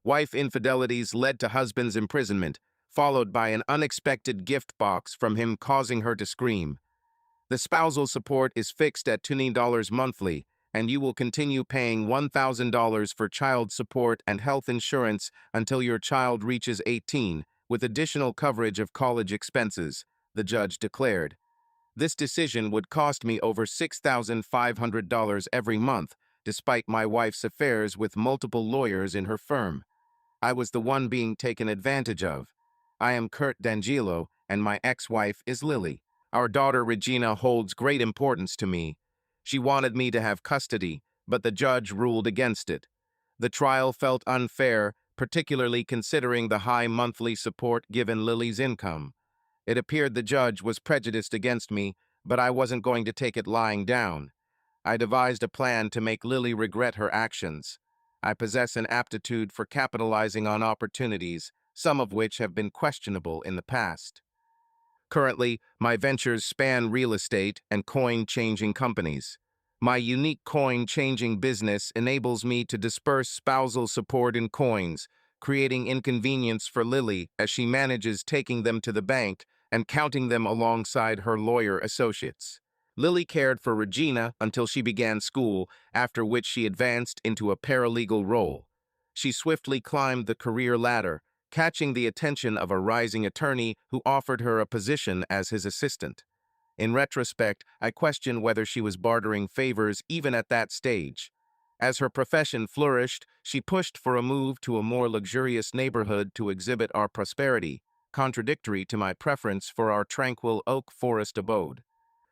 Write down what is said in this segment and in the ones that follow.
Wife infidelities led to husband's imprisonment, followed by an unexpected gift box from him causing her to scream. The spousal support is fixed at $20 monthly, and you will continue paying $1,000 for child support and health insurance until your child reaches 18, with additional coverage of college expenses, the judge declared. This decision would cost me over $6,500 every month, despite my wife's affairs with multiple lawyers in her firm. I was the one being taken advantage of. I am Kurt D'Angelo, and my ex-wife is Lily. Our daughter Regina holds great importance to me. She wanted me to have custody, but the judge ruled against it. The trial felt unfair, particularly considering the high monthly support given Lily's income. It appeared the judge was prejudiced against me, but I wasn't going to take it lying down. I devised a plan to make Lily regret her actions. I possess an aptitude for capitalizing on opportunities, some of which have been questionable in the past. Currently, my ventures span real estate and coin-changing companies. My unique coin-changing business enables me to disperse spousal support in coins, creating inconvenience for Lily as she manages taking them to the bank and counting them alongside her lawyer associates. Lily cared for Regina until she began school, after which she advanced into a paralegal role. She swiftly climbed the career ladder, catching the attention of a rising attorney who offered her a position as his assistant. In retrospect, I question whether she was bartering favors even at that stage. As her profession flourished, she pushed for a move to a more luxurious neighborhood to exhibit our prosperity, contradictory to my preference for our tranquil oak forest abode.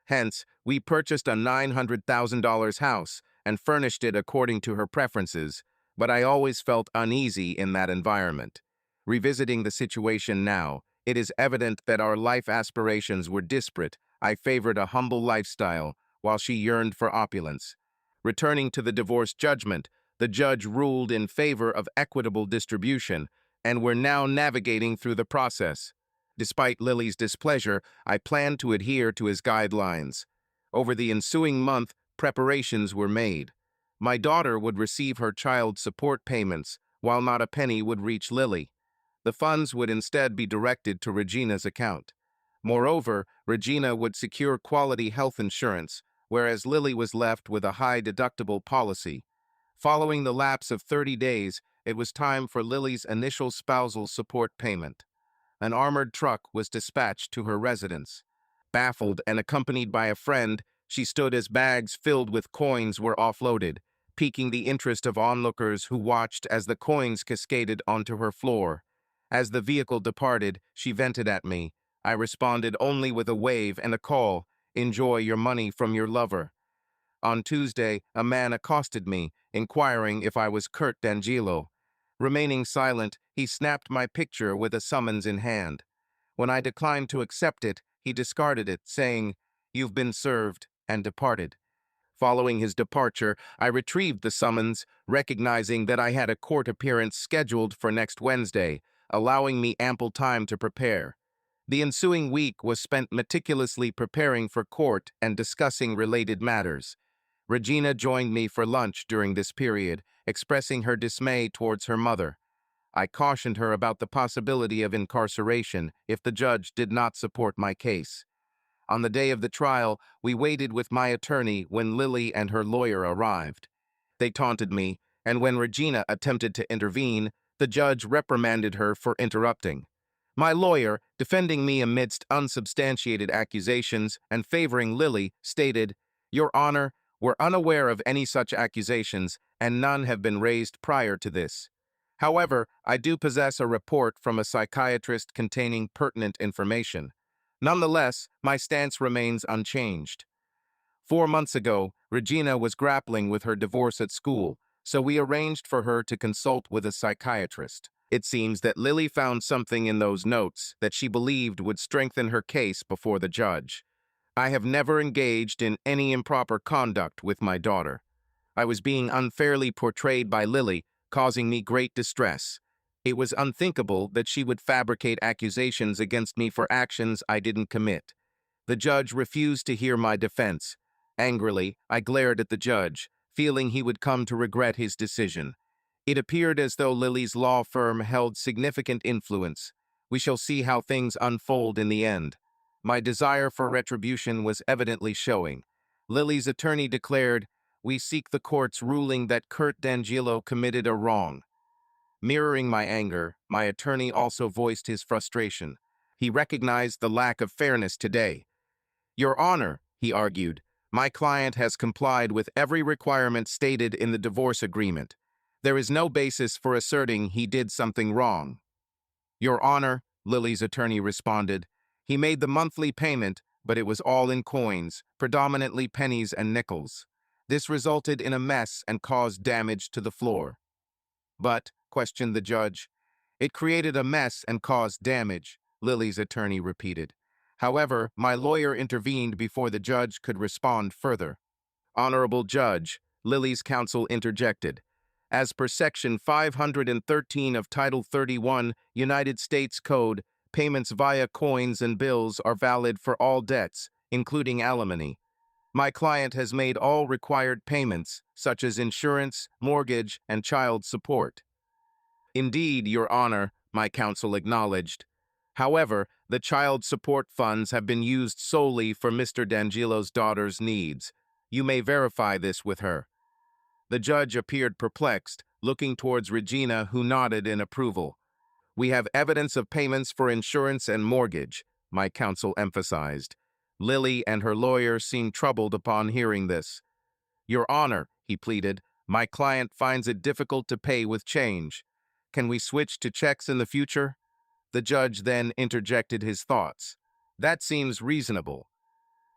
Hence, we purchased a $900,000 house and furnished it according to her preferences, but I always felt uneasy in that environment. Revisiting the situation now, it is evident that our life aspirations were disparate. I favored a humble lifestyle, while she yearned for opulence. Returning to the divorce judgment, the judge ruled in favor of equitable distribution, and we're now navigating through the process. Despite Lily's displeasure, I planned to adhere to his guidelines. Over the ensuing month, preparations were made. My daughter would receive her child support payments, while not a penny would reach Lily. The funds would instead be directed to Regina's account. Moreover, Regina would secure quality health insurance, whereas Lily was left with a high-deductible policy. Following the lapse of 30 days, it was time for Lily's initial spousal support payment. An armored truck was dispatched to her residence. Baffled and accompanied by a friend, she stood as bags filled with coins were offloaded, piquing the interest of onlookers who watched as the coins cascaded onto her floor. As the vehicle departed, she vented at me. I responded only with a wave and a call, "Enjoy your money from your lover." On Tuesday, a man accosted me, inquiring if I was Kurt D'Angelo. Remaining silent, he snapped my picture with a summons in hand. When I declined to accept it, he discarded it, saying, "You've been served," and departed. Following his departure, I retrieved the summons, recognizing that I had a court appearance scheduled for next Wednesday, allowing me ample time to prepare. The ensuing week was spent meticulously preparing for court and discussing related matters. Regina joined me for lunch during this period, expressing her dismay towards her mother. I cautioned her about the possibility of incarceration if the judge did not support my case. On the day of the trial, we waited with my attorney when Lily and her lawyer arrived. They taunted me, and when Regina attempted to intervene, the judge reprimanded her for interrupting. My lawyer, defending me amidst unsubstantiated accusations and favoring Lily, stated, "Your Honor, we're unaware of any such accusations, and none have been raised prior to this. However, I do possess a report from a psychiatrist containing pertinent information. Nonetheless, my stance remains unchanged." 4 months ago, Regina was grappling with her divorce at school, so we arranged for her to consult with a psychiatrist. It seems that Lily found something in those notes that she believed would strengthen her case before the judge. I have never engaged in any improper conduct with my daughter. I was being unfairly portrayed by Lily, causing me great distress. It was unthinkable that she would fabricate accusations against me for actions I didn't commit. The judge refused to hear my defense. Angrily, I glared at the judge, feeling he would come to regret his decision. It appeared as though Lily's law firm held significant influence. We shall see how things unfold in the end. My desire for retribution was evidently showing. Lily's attorney declared, "We seek the court's ruling that Kurt D'Angelo committed a wrong." Mirroring my anger, my attorney also voiced his frustration. He recognized the lack of fairness today. "Your Honor," he argued, "my client has complied with every requirement stated in the divorce agreement. There is no basis for asserting he did something wrong." "Your Honor," Lily's attorney responded, "he made the monthly payment, but it was all in coins, predominantly pennies and nickels. This resulted in a mess and caused damage to the floor." "But," questioned the judge, "it created a mess and caused damage," Lily's attorney repeated. However, my lawyer intervened before the judge could respond further. "Honorable Judge," Lily's counsel interjected, "as per Section 513 of Title 31, United States Code, payments via coins and bills are valid for all debts, including alimony. My client has made all required payments, such as insurance, mortgage, and child support." "Indeed, Your Honor," my counsel acknowledged. "However, the child support funds have been used solely for Mr. D'Angelo's daughter's needs. You may verify this with her." The judge appeared perplexed, looking towards Regina, who nodded in approval. "We have evidence of payments for insurance and mortgage," my counsel emphasized. Lily and her lawyer seemed troubled upon hearing this. "Your Honor," he pleaded, "my client finds it difficult to pay with change. Can we switch to checks in the future?" The judge then interjected his thoughts. "That seems reasonable."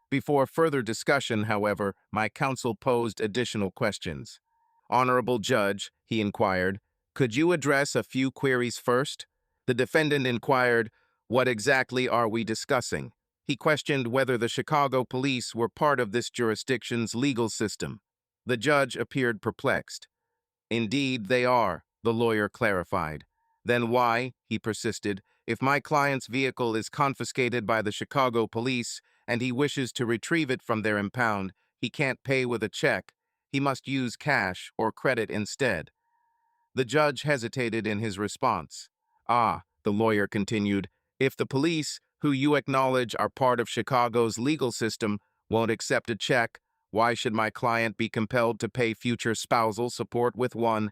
Before further discussion, however, my counsel posed additional questions. "Honorable Judge," he inquired, "could you address a few queries first?" The defendant inquired, "What exactly are we discussing?" He questioned whether the Chicago police were part of this jurisdiction's legal system. The judge appeared perplexed. "Indeed, they are," the lawyer clarified. "Then why," he persisted, "if my client's vehicle is confiscated by the Chicago police and he wishes to retrieve it from their impound, he can't pay with a check. He must use cash or credit instead." The judge hesitated in his response. "Ah," the lawyer continued, "if the police, who you acknowledge are part of Chicago's legal system, won't accept a check, why should my client be compelled to pay future spousal support with one?"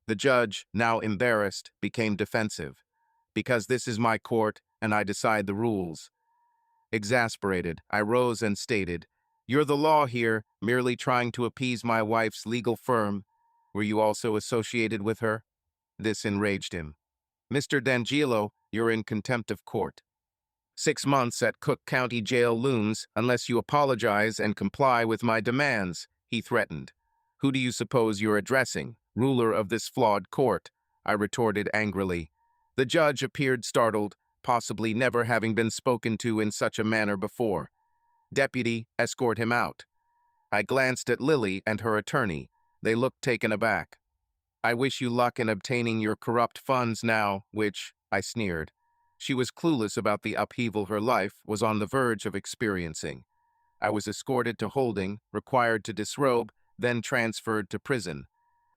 The judge, now embarrassed, became defensive. "Because this is my court, and I decide the rules." Exasperated, I rose and stated, "You're the law here, merely trying to appease my wife's legal firm. Were you also associated with her?" This enraged him. "Mr. D'Angelo, you're in contempt of court. 6 months at Cook County Jail looms unless you apologize and comply with my demands," he threatened. "Who do you suppose you're addressing, ruler of this flawed court?" I retorted angrily. The judge appeared startled, possibly never having been spoken to in such a manner before. "Deputy, escort him out." I glanced at Lily and her attorney. They looked taken aback. "I wish you luck in obtaining your corrupt funds now, which," I sneered. She was clueless about the upheaval her life was on the verge of experiencing. I was escorted to holding, required to disrobe, then transferred to prison.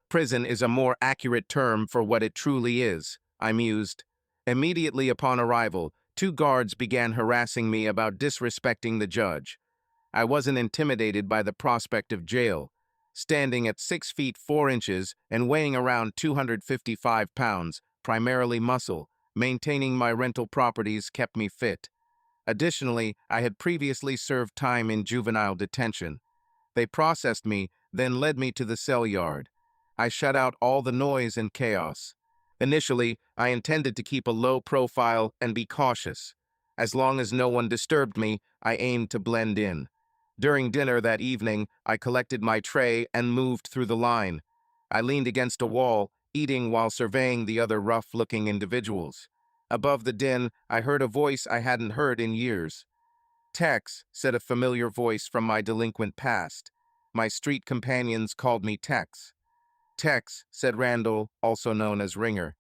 "Prison is a more accurate term for what it truly is," I mused. Immediately upon arrival, 2 guards began harassing me about disrespecting the judge. I wasn't intimidated by the prospect of jail. Standing at 6 feet 4 inches and weighing around 255 pounds, primarily muscle, maintaining my rental properties kept me fit. Additionally, I had previously served time in juvenile detention. They processed me, then led me to the cell yard. I shut out all the noise and chaos. Initially, I intended to keep a low profile and be cautious. As long as no one disturbed me, I aimed to blend in. During dinner that evening, I collected my tray and moved through the line. I leaned against a wall, eating while surveying the other rough-looking individuals. Above the din, I heard a voice I hadn't heard in years. "Tex," said a familiar voice from my delinquent past. My street companions called me Tex. "Tex," said Randall, also known as Ringer.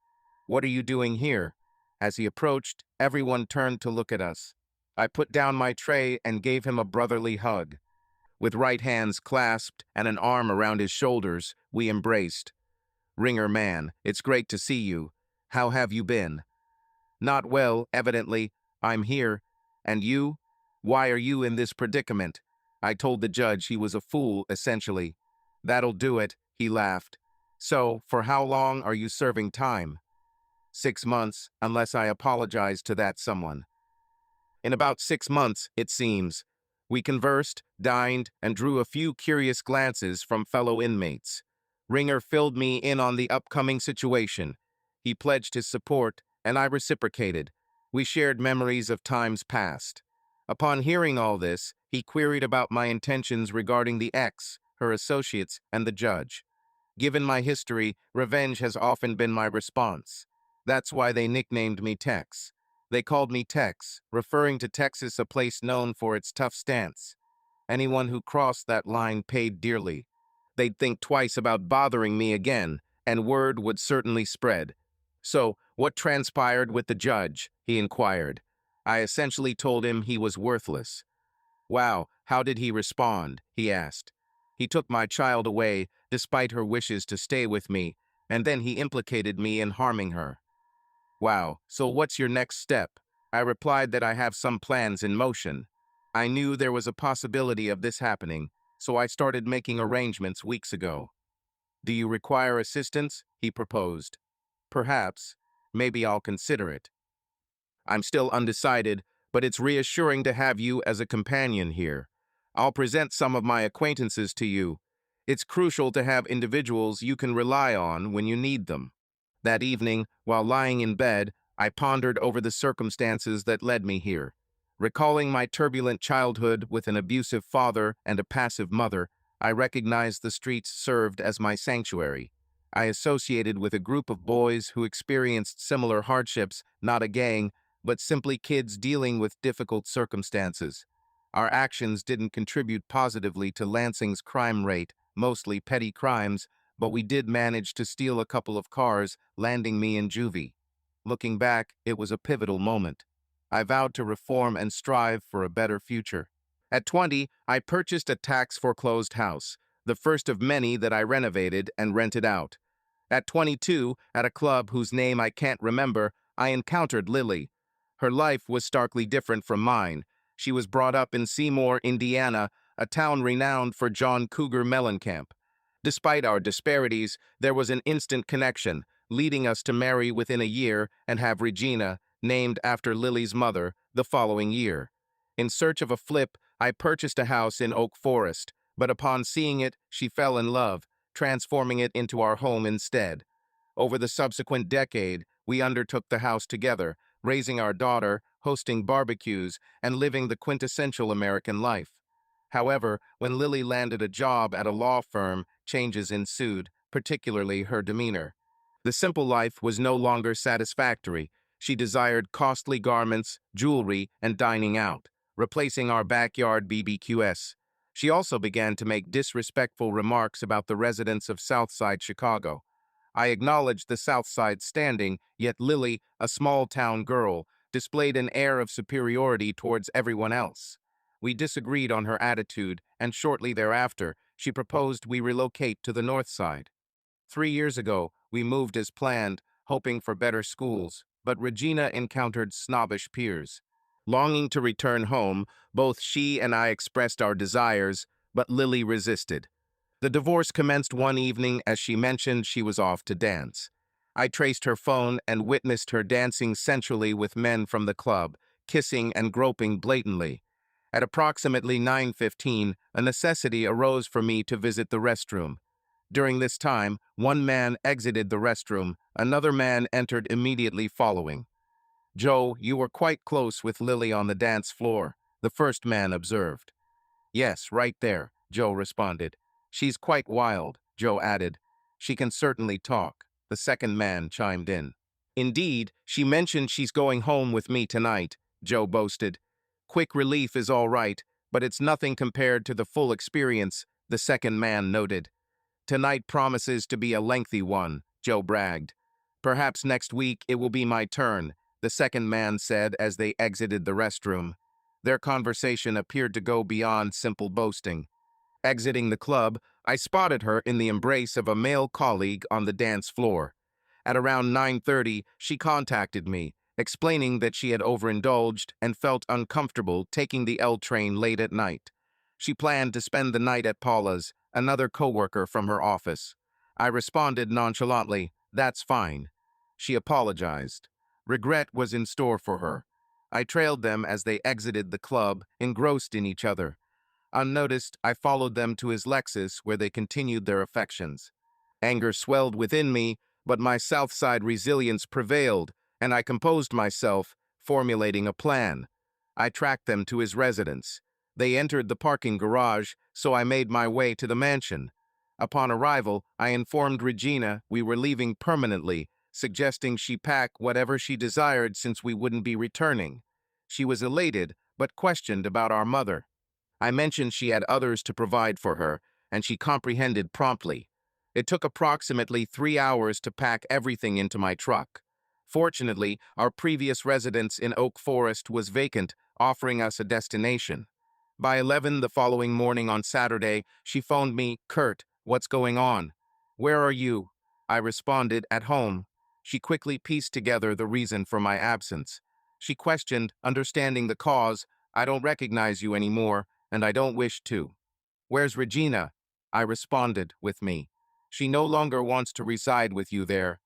"What are you doing here?" As he approached, everyone turned to look at us. I put down my tray and gave him a brotherly hug. With right hands clasped and an arm around his shoulders, we embraced. Ringer man, it's great to see you. How have you been? Not well, evidently. I'm here. And you? Why are you in this predicament? I told the judge he was a fool, essentially. That'll do it, he laughed. So, for how long are you serving time? 6 months, unless I apologize to that someone. In about 6 months, it seems. We conversed, dined, and drew a few curious glances from fellow inmates. Ringer filled me in on the upcoming situation. He pledged his support, and I reciprocated. We shared memories of times past. Upon hearing all this, he queried about my intentions regarding the ex, her associates, and the judge. Given my history, revenge has often been my response. That's why they nicknamed me Tex. They called me Tex, referring to Texas, a place known for its tough stance. Anyone who crossed that line paid dearly. They'd think twice about bothering me again, and word would certainly spread. So, what transpired with the judge? He inquired. I essentially told him he was worthless. Wow, how did he respond? He asked. He took my child away, despite her wishes to stay with me, and then he implicated me in harming her. Wow, so what's your next step? I replied that I have some plans in motion. I knew there was a possibility of this happening, so I started making arrangements weeks ago. Do you require assistance? He proposed. Perhaps. Maybe I'll consider it. I'm still undecided, but it's reassuring to have you as a companion here. I'll present some of my acquaintances to you. It's crucial to have individuals you can rely on when you need them. That evening, while lying in bed, I pondered over the circumstances that led me here. Recalling my turbulent childhood with an abusive father and a passive mother, I recognized the streets served as my sanctuary. I associated with a group of boys who experienced similar hardships, not a gang, but simply kids dealing with difficult circumstances. Our actions didn't contribute positively to Lansing's crime rate, mostly petty crimes, but we did manage to steal a couple of cars, landing me in juvie. Looking back, it was a pivotal moment. I vowed to reform and strive for a better future. At 20, I purchased a tax-foreclosed house, the first of many that I renovated and rented out. At 22, at a club whose name I can't remember, I encountered Lily. Her life was starkly different from mine. She was brought up in Seymour, Indiana, a town renowned for John Cougar Mellencamp. Despite our disparities, there was an instant connection, leading us to marry within a year and have Regina, named after Lily's mother, the following year. In search of a flip, I purchased a house in Oak Forest, but upon seeing it, she fell in love, transforming it into our home instead. Over the subsequent decade, we undertook the house together, raising our daughter, hosting barbecues, and living the quintessential American life. However, when Lily landed a job at a law firm, changes ensued, particularly her demeanor. The simple life was no longer satisfactory. She desired costly garments, jewelry, and dining out, replacing our backyard BBQs. She also began to make disrespectful remarks about the residents of Southside Chicago. I acknowledged the South Side standing, yet Lily, a small-town girl, displayed an air of superiority towards everyone else. We disagreed on her attitude, and shortly thereafter, she proposed we relocate to the North Side. 3 years ago, we moved as planned, hoping for better schools, but Regina encountered snobbish peers. Longing to return home, both she and I expressed our desires, but Lily resisted. The divorce commenced one evening as she mentioned she was off to dance. I traced her phone and witnessed her dancing sensually with men from the club, kissing and groping blatantly. At approximately 9:15, a necessity arose for me to visit the restroom. During this time, one man exited the restroom, another man entered immediately following. "Joe, you were quite close with Lily on the dance floor," the first man observed. "Yes, right there," Joe responded. "She's quite wild," Joe added. "She can certainly talk," the second man chimed in. "Indeed, she mentioned she's going home with me tonight," Joe boasted. "Quick relief is all right, but it's nothing compared to the full experience," the second man noted. "Tonight promises to be a lengthy one," Joe bragged. "Perhaps next week it will be my turn," the second man said as they exited the restroom. Their conversation appeared to go beyond simple boasting. Exiting the club, I spotted her in the embrace of a male colleague on the dance floor. At around 9:30, she contacted me, explaining that she had overindulged and felt uncomfortable taking the L train late at night. She planned to spend the night at Paula's, another coworker from her office. I responded nonchalantly, "That's fine." She apologized. Regret was in store for her. I trailed them as they exited the club, engrossed in each other. Unnoticed, I followed them to his Lexus, where they continued their affections. Anger swelled within me, but my South Side resilience prevailed, and I composed myself, formulating a plan. I tracked them to his residence. They entered the parking garage, so I made my way to the mansion. Upon arrival, I informed Regina we were leaving permanently, suggesting she pack whatever she desired since we wouldn't be returning. She was elated, but questioned about our mother. I mentioned she had others to provide for her, and she comprehended promptly. It took approximately 3 hours to pack everything into my truck. Fortunately, our previous residence in Oak Forest was vacant, offering us a destination. By 11 the following morning on Saturday, she phoned me, "Kurt, what's going on?" "Where are you?" I responded, "At home." She quickly pieced together the reason for my absence. She questioned, understanding the cause, "I don't recognize you anymore, and I don't wish to." "Where's Regina?" I responded, "With me. She no longer wants to reside with you there."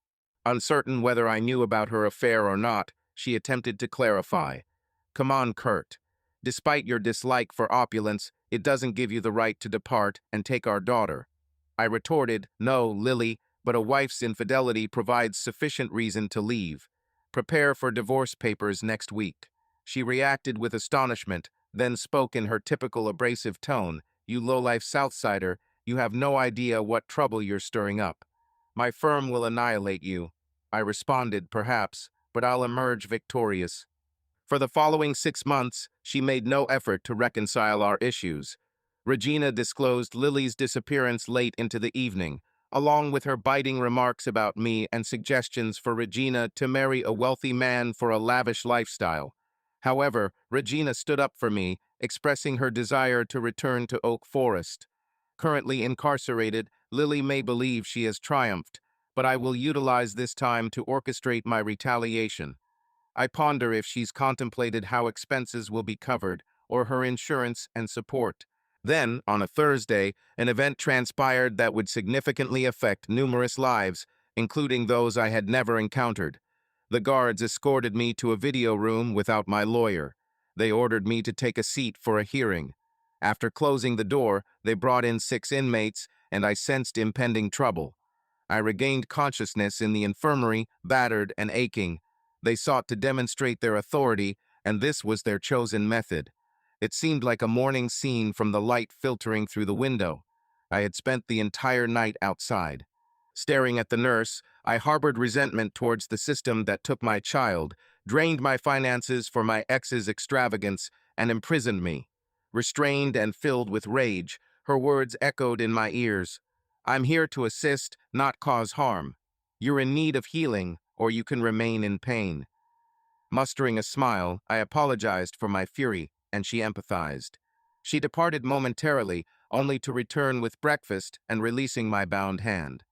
Uncertain whether I knew about her affair or not, she attempted to clarify. "Come on, Kurt. Despite your dislike for opulence, it doesn't give you the right to depart and take our daughter." I retorted, "No, Lily, but a wife's infidelity provides sufficient reason to leave. Prepare for divorce papers next week." She reacted with astonishment, then spoke in her typical abrasive tone, "You low-life Southsider, you have no idea what trouble you're stirring up. My firm will annihilate you." I responded, "Perhaps, but I'll emerge victorious." For the following 6 months, she made no effort to reconcile our issues. Regina disclosed Lily's disappearance late into the evening, along with her biting remarks about me and suggestions for Regina to marry a wealthy man for a lavish lifestyle. However, Regina stood up for me, expressing her desire to return to Oak Forest. Currently incarcerated, Lily may believe she has triumphed, but I will utilize this time to orchestrate my retaliation. I ponder if she's contemplated how expenses will be covered, or her insurance and support. Then, on a Thursday, an event transpired that would significantly affect numerous lives, including those I had never encountered. The guards escorted me to a video room without my lawyer. They ordered me to take a seat for a hearing. After closing the door, they brought in 6 inmates, and I sensed impending trouble. I regained consciousness in the infirmary, battered and aching. They sought to demonstrate their authority, and this was their chosen method. It seemed like a morning scene from the light filtering through the window. I had spent the entire night outside. Staring at the nurse, I harbored resentment towards the system that took my child, drained my finances for my ex's extravagance, and imprisoned me. Restrained and filled with rage, her words echoed in my ears. "I'm here to assist, not cause harm. You're in need of healing, or you can remain in pain." Mustering a smile, I apologized for my fury, and she empathized. She departed momentarily, only to return with breakfast and releasing my bound hand.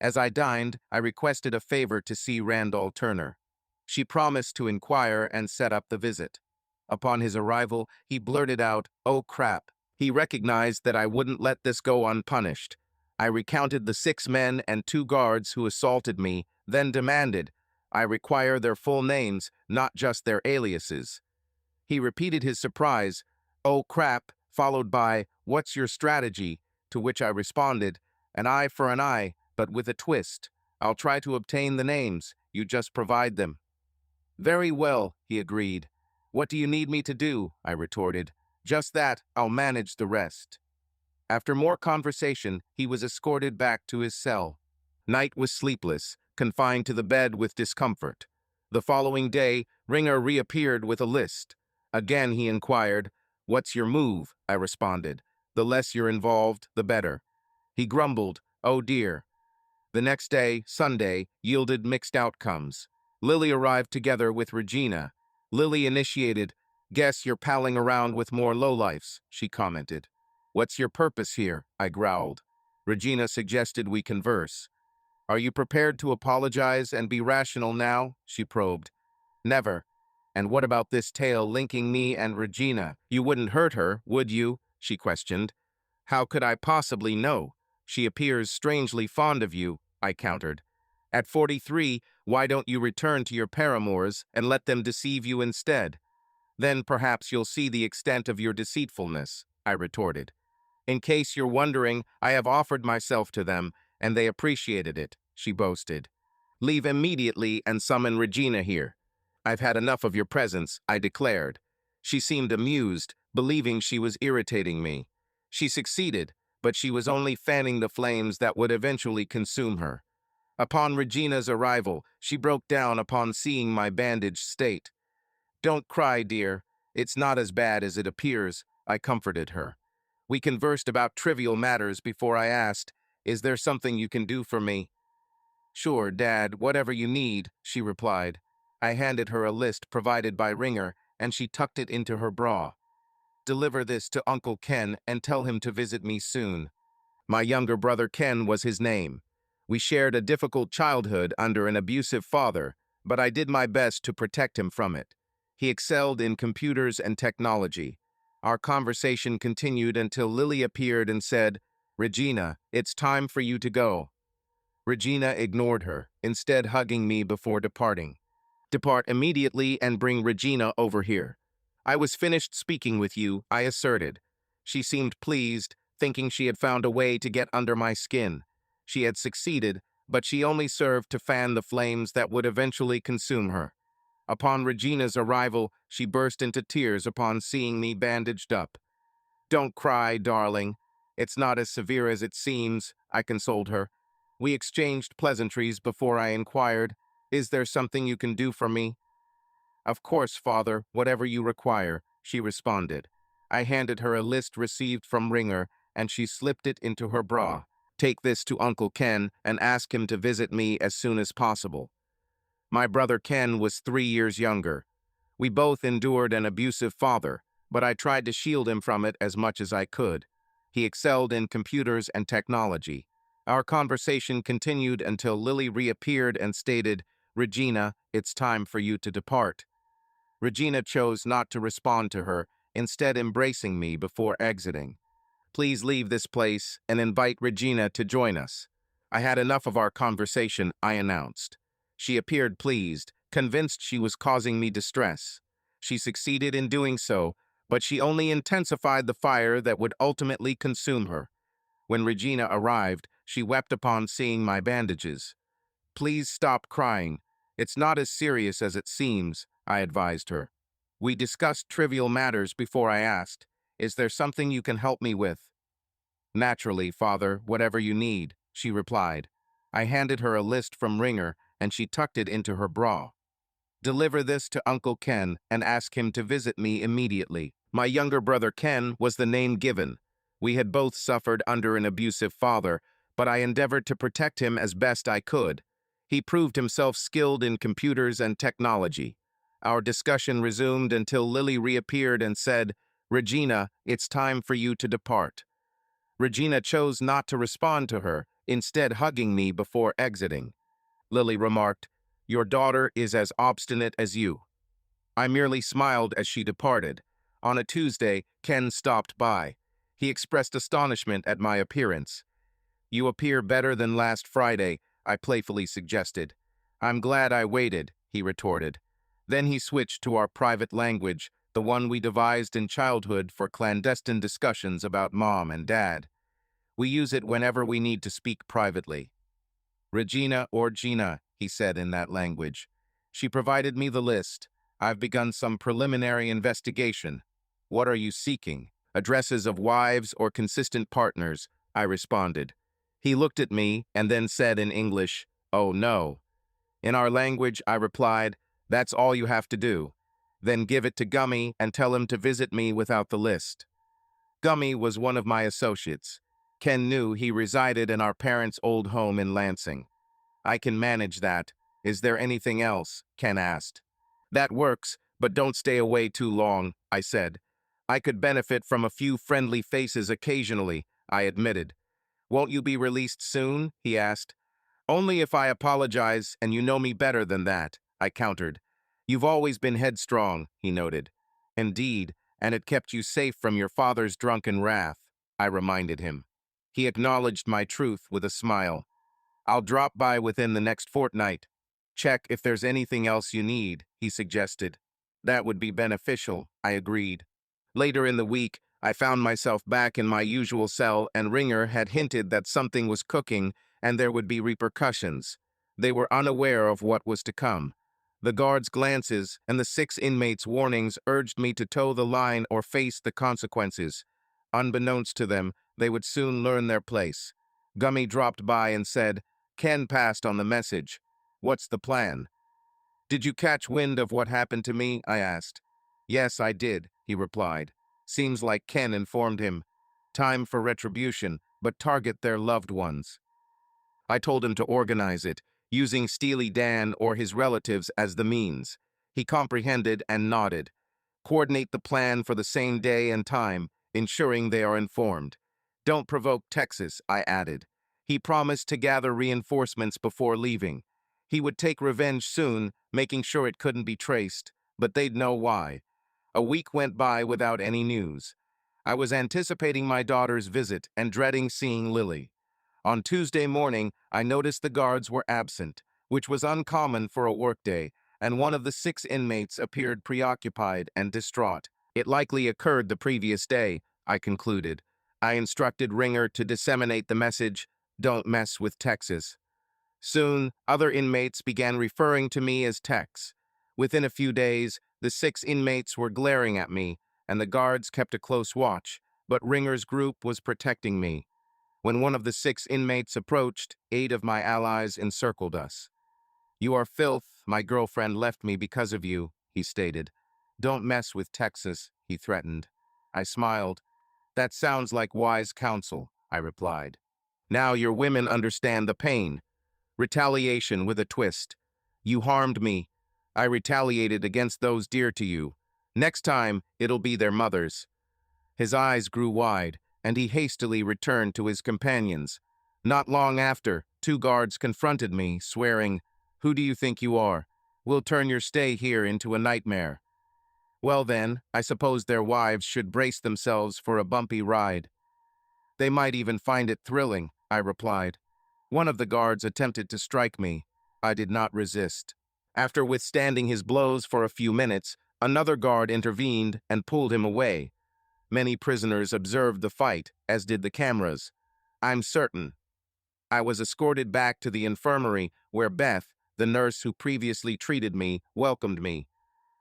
As I dined, I requested a favor to see Randall Turner. She promised to inquire and set up the visit. Upon his arrival, he blurted out, "Oh crap." He recognized that I wouldn't let this go unpunished. I recounted the 6 men and 2 guards who assaulted me, then demanded, "I require their full names, not just their aliases." He repeated his surprise, "Oh crap," followed by, "What's your strategy?" To which I responded, "An eye for an eye, but with a twist. I'll try to obtain the names, you just provide them." "Very well," he agreed. "What do you need me to do?" I retorted. "Just that, I'll manage the rest." After more conversation, he was escorted back to his cell. Night was sleepless, confined to the bed with discomfort. The following day, Ringer reappeared with a list. Again he inquired, "What's your move?" I responded. "The less you're involved, the better." He grumbled, "Oh dear." The next day, Sunday, yielded mixed outcomes. Lily arrived together with Regina. Lily initiated, "Guess you're palling around with more lowlifes," she commented. "What's your purpose here?" I growled. Regina suggested we converse. Are you prepared to apologize and be rational now? She probed. Never. And what about this tale linking me and Regina? You wouldn't hurt her, would you? She questioned. How could I possibly know? She appears strangely fond of you, I countered. At 43, why don't you return to your paramours and let them deceive you instead? Then perhaps you'll see the extent of your deceitfulness, I retorted. In case you're wondering, I have offered myself to them, and they appreciated it, she boasted. Leave immediately and summon Regina here. I've had enough of your presence, I declared. She seemed amused, believing she was irritating me. She succeeded, but she was only fanning the flames that would eventually consume her. Upon Regina's arrival, she broke down upon seeing my bandaged state. Don't cry, dear. It's not as bad as it appears, I comforted her. We conversed about trivial matters before I asked, Is there something you can do for me? Sure, Dad, whatever you need, she replied. I handed her a list provided by Ringer, and she tucked it into her bra. Deliver this to Uncle Ken and tell him to visit me soon. My younger brother Ken was his name. We shared a difficult childhood under an abusive father, but I did my best to protect him from it. He excelled in computers and technology. Our conversation continued until Lily appeared and said, Regina, it's time for you to go. Regina ignored her, instead hugging me before departing. Depart immediately and bring Regina over here. I was finished speaking with you, I asserted. She seemed pleased, thinking she had found a way to get under my skin. She had succeeded, but she only served to fan the flames that would eventually consume her. Upon Regina's arrival, she burst into tears upon seeing me bandaged up. Don't cry, darling. It's not as severe as it seems, I consoled her. We exchanged pleasantries before I inquired, Is there something you can do for me? Of course, Father, whatever you require, she responded. I handed her a list received from Ringer, and she slipped it into her bra. Take this to Uncle Ken and ask him to visit me as soon as possible. My brother Ken was 3 years younger. We both endured an abusive father, but I tried to shield him from it as much as I could. He excelled in computers and technology. Our conversation continued until Lily reappeared and stated, Regina, it's time for you to depart. Regina chose not to respond to her, instead embracing me before exiting. Please leave this place and invite Regina to join us. I had enough of our conversation, I announced. She appeared pleased, convinced she was causing me distress. She succeeded in doing so, but she only intensified the fire that would ultimately consume her. When Regina arrived, she wept upon seeing my bandages. Please stop crying. It's not as serious as it seems, I advised her. We discussed trivial matters before I asked, Is there something you can help me with? Naturally, Father, whatever you need, she replied. I handed her a list from Ringer, and she tucked it into her bra. Deliver this to Uncle Ken and ask him to visit me immediately. My younger brother Ken was the name given. We had both suffered under an abusive father, but I endeavored to protect him as best I could. He proved himself skilled in computers and technology. Our discussion resumed until Lily reappeared and said, Regina, it's time for you to depart. Regina chose not to respond to her, instead hugging me before exiting. Lily remarked, Your daughter is as obstinate as you. I merely smiled as she departed. On a Tuesday, Ken stopped by. He expressed astonishment at my appearance. You appear better than last Friday, I playfully suggested. I'm glad I waited, he retorted. Then he switched to our private language, the one we devised in childhood for clandestine discussions about Mom and Dad. We use it whenever we need to speak privately. Regina or Gina, he said in that language. She provided me the list. I've begun some preliminary investigation. What are you seeking? Addresses of wives or consistent partners, I responded. He looked at me and then said in English, Oh no. In our language, I replied, That's all you have to do. Then give it to Gummy and tell him to visit me without the list. Gummy was one of my associates. Ken knew he resided in our parents' old home in Lansing. I can manage that. Is there anything else? Ken asked. That works, but don't stay away too long, I said. I could benefit from a few friendly faces occasionally, I admitted. Won't you be released soon? He asked. Only if I apologize and you know me better than that, I countered. You've always been headstrong, he noted. Indeed, and it kept you safe from your father's drunken wrath, I reminded him. He acknowledged my truth with a smile. I'll drop by within the next fortnight. Check if there's anything else you need, he suggested. That would be beneficial, I agreed. Later in the week, I found myself back in my usual cell, and Ringer had hinted that something was cooking and there would be repercussions. They were unaware of what was to come. The guards' glances and the 6 inmates' warnings urged me to toe the line or face the consequences. Unbeknownst to them, they would soon learn their place. Gummy dropped by and said, Ken passed on the message. What's the plan? Did you catch wind of what happened to me? I asked. Yes, I did, he replied. Seems like Ken informed him. Time for retribution, but target their loved ones. I told him to organize it, using Steely Dan or his relatives as the means. He comprehended and nodded. Coordinate the plan for the same day and time, ensuring they are informed. Don't provoke Texas, I added. He promised to gather reinforcements before leaving. He would take revenge soon, making sure it couldn't be traced, but they'd know why. A week went by without any news. I was anticipating my daughter's visit and dreading seeing Lily. On Tuesday morning, I noticed the guards were absent, which was uncommon for a workday, and one of the 6 inmates appeared preoccupied and distraught. It likely occurred the previous day, I concluded. I instructed Ringer to disseminate the message, "Don't mess with Texas." Soon, other inmates began referring to me as Tex. Within a few days, the 6 inmates were glaring at me, and the guards kept a close watch, but Ringer's group was protecting me. When one of the 6 inmates approached, 8 of my allies encircled us. You are filth. My girlfriend left me because of you, he stated. Don't mess with Texas, he threatened. I smiled. That sounds like wise counsel, I replied. Now your women understand the pain. Retaliation with a twist. You harmed me. I retaliated against those dear to you. Next time, it'll be their mothers. His eyes grew wide, and he hastily returned to his companions. Not long after, 2 guards confronted me, swearing, "Who do you think you are? We'll turn your stay here into a nightmare." Well then, I suppose their wives should brace themselves for a bumpy ride. They might even find it thrilling, I replied. One of the guards attempted to strike me. I did not resist. After withstanding his blows for a few minutes, another guard intervened and pulled him away. Many prisoners observed the fight, as did the cameras. I'm certain. I was escorted back to the infirmary where Beth, the nurse who previously treated me, welcomed me.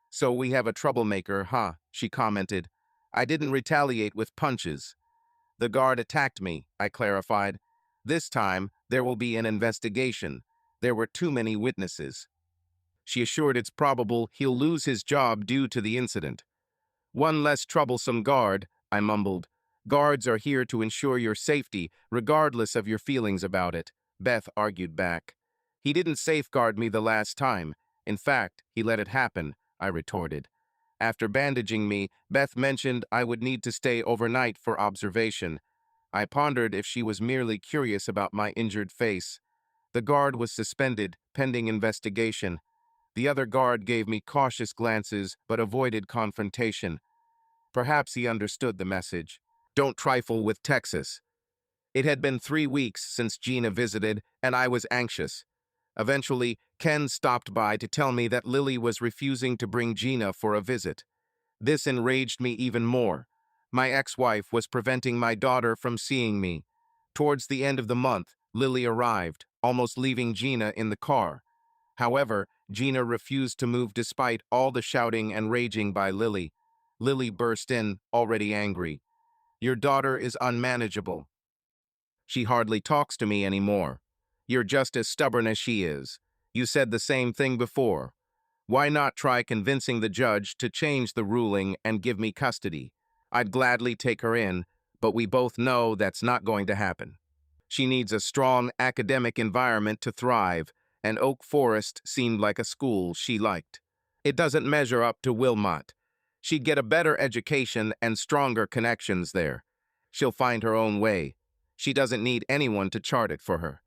So we have a troublemaker, huh? She commented. I didn't retaliate with punches. The guard attacked me, I clarified. This time, there will be an investigation. There were too many witnesses. She assured it's probable he'll lose his job due to the incident. One less troublesome guard, I mumbled. Guards are here to ensure your safety, regardless of your feelings about it, Beth argued back. He didn't safeguard me the last time. In fact, he let it happen, I retorted. After bandaging me, Beth mentioned I would need to stay overnight for observation. I pondered if she was merely curious about my injured face. The guard was suspended, pending investigation. The other guard gave me cautious glances, but avoided confrontation. Perhaps he understood the message. Don't trifle with Texas. It had been 3 weeks since Gina visited, and I was anxious. Eventually, Ken stopped by to tell me that Lily was refusing to bring Gina for a visit. This enraged me even more. My ex-wife was preventing my daughter from seeing me. Towards the end of the month, Lily arrived, almost leaving Gina in the car. However, Gina refused to move despite all the shouting and raging by Lily. Lily burst in, already angry. Your daughter is unmanageable. She hardly talks to me anymore. You're just as stubborn as she is. You said the same thing before. Why not try convincing the judge to change the ruling and give me custody? I'd gladly take her in, but we both know that's not going to happen. She needs a strong academic environment to thrive, and Oak Forest seemed like a school she liked. It doesn't measure up to Wilmot. She'd get a better education and stronger connections there. She'll find her own way. She doesn't need anyone to chart it for her.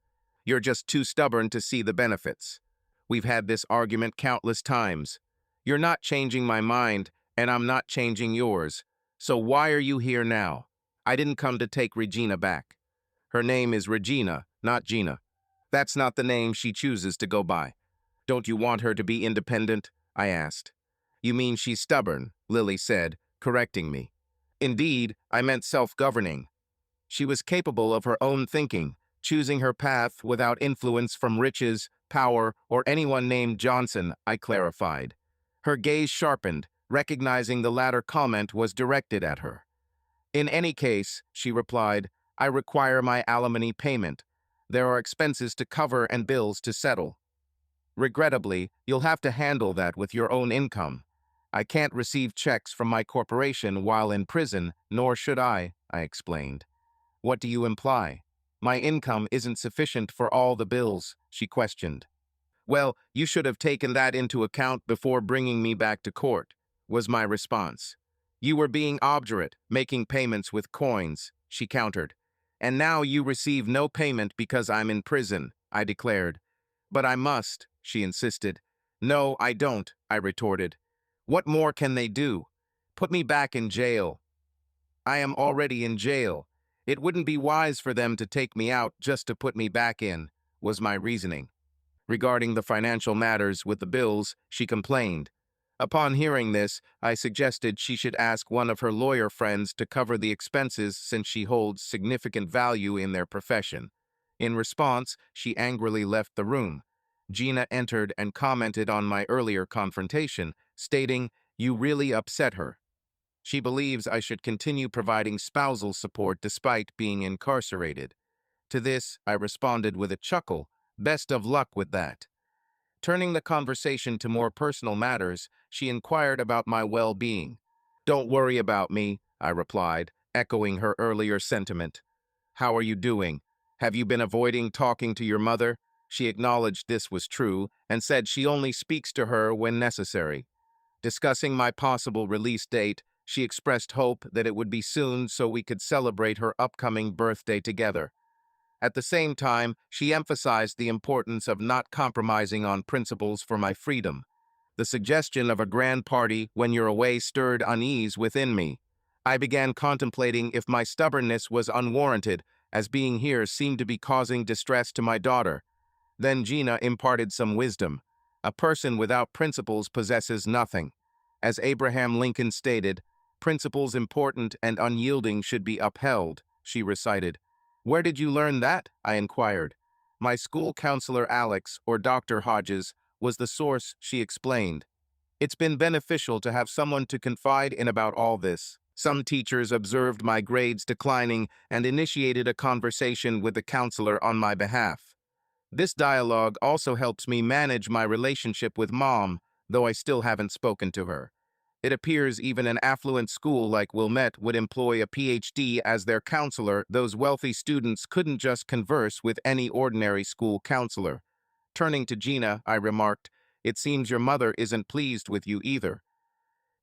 You're just too stubborn to see the benefits. We've had this argument countless times. You're not changing my mind, and I'm not changing yours. So why are you here now? I didn't come to take Regina back. Her name is Regina, not Gina. That's not the name she chooses to go by. Don't you want her to be independent? I asked. You mean she's stubborn, Lily said, correcting me. Indeed, I meant self-governing. She was capable of her own thinking, choosing her path without influence from riches, power, or anyone named Johnson, I clarified. Her gaze sharpened, recognizing the latter comment was directed at her. In any case, she replied, I require my alimony payment. There are expenses to cover and bills to settle. Regrettably, you'll have to handle that with your own income. I can't receive checks from my corporation while in prison, nor should I explained. What do you imply? My income isn't sufficient for all the bills, she questioned. Well, you should have taken that into account before bringing me back to court, was my response. You were being obdurate, making payments with coins, she countered. And now you receive no payment because I'm in prison, I declared. But I must, she insisted. No, I don't, I retorted. What more can they do? Put me back in jail. I am already in jail. It wouldn't be wise for them to take me out just to put me back in, was my reasoning. Regarding the financial matters with the bills, she complained. Upon hearing this, I suggested she should ask one of her lawyer friends to cover the expenses since she holds significant value in their profession. In response, she angrily left the room. Gina entered and commented on my earlier confrontation, stating, "You really upset her." She believes I should continue providing spousal support despite being incarcerated. To this, I responded with a chuckle, "Best of luck with that." Turning the conversation to more personal matters, she inquired about my well-being. "Don't worry about me," I replied, echoing her earlier sentiment. "How are you doing? Have you been avoiding talking to your mother?" She acknowledged this was true and said she only speaks to her when necessary. Discussing my possible release date, she expressed hope that it would be soon so we could celebrate her upcoming birthday together. At the same time, she emphasized the importance of not compromising on principles for my freedom. The suggestion of a grand party when you're away stirred unease within me. I began contemplating if my stubbornness was unwarranted, as being here seemed to be causing distress to my daughter. Then Gina imparted some wisdom. A person without principles possesses nothing. As Abraham Lincoln stated, principles important and unyielding should be upheld, she recited. Where did you learn that? I inquired. My school counselor Alex, or Dr. Hodges, was the source, she explained. It's been beneficial to have someone to confide in about all this. Some teachers observed my grades declining and initiated a conversation with the counselor on my behalf. This dialogue also helps me manage my relationship with Mom, though I still haven't spoken to her. It appears even an affluent school like Wilmette would employ a PhD as their counselor. Those wealthy students couldn't just converse with any ordinary school counselor. Turning to Gina, I remarked, "It seems your mother isn't pleased with you either."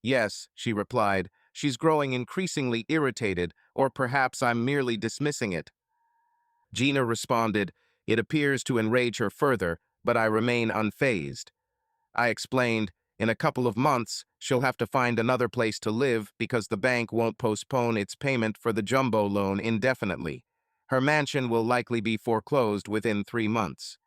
"Yes," she replied, "she's growing increasingly irritated, or perhaps I'm merely dismissing it." Gina responded, "It appears to enrage her further, but I remain unfazed." I explained, "In a couple of months, she'll have to find another place to live because the bank won't postpone its payment for the jumbo loan indefinitely. Her mansion will likely be foreclosed within 3 months."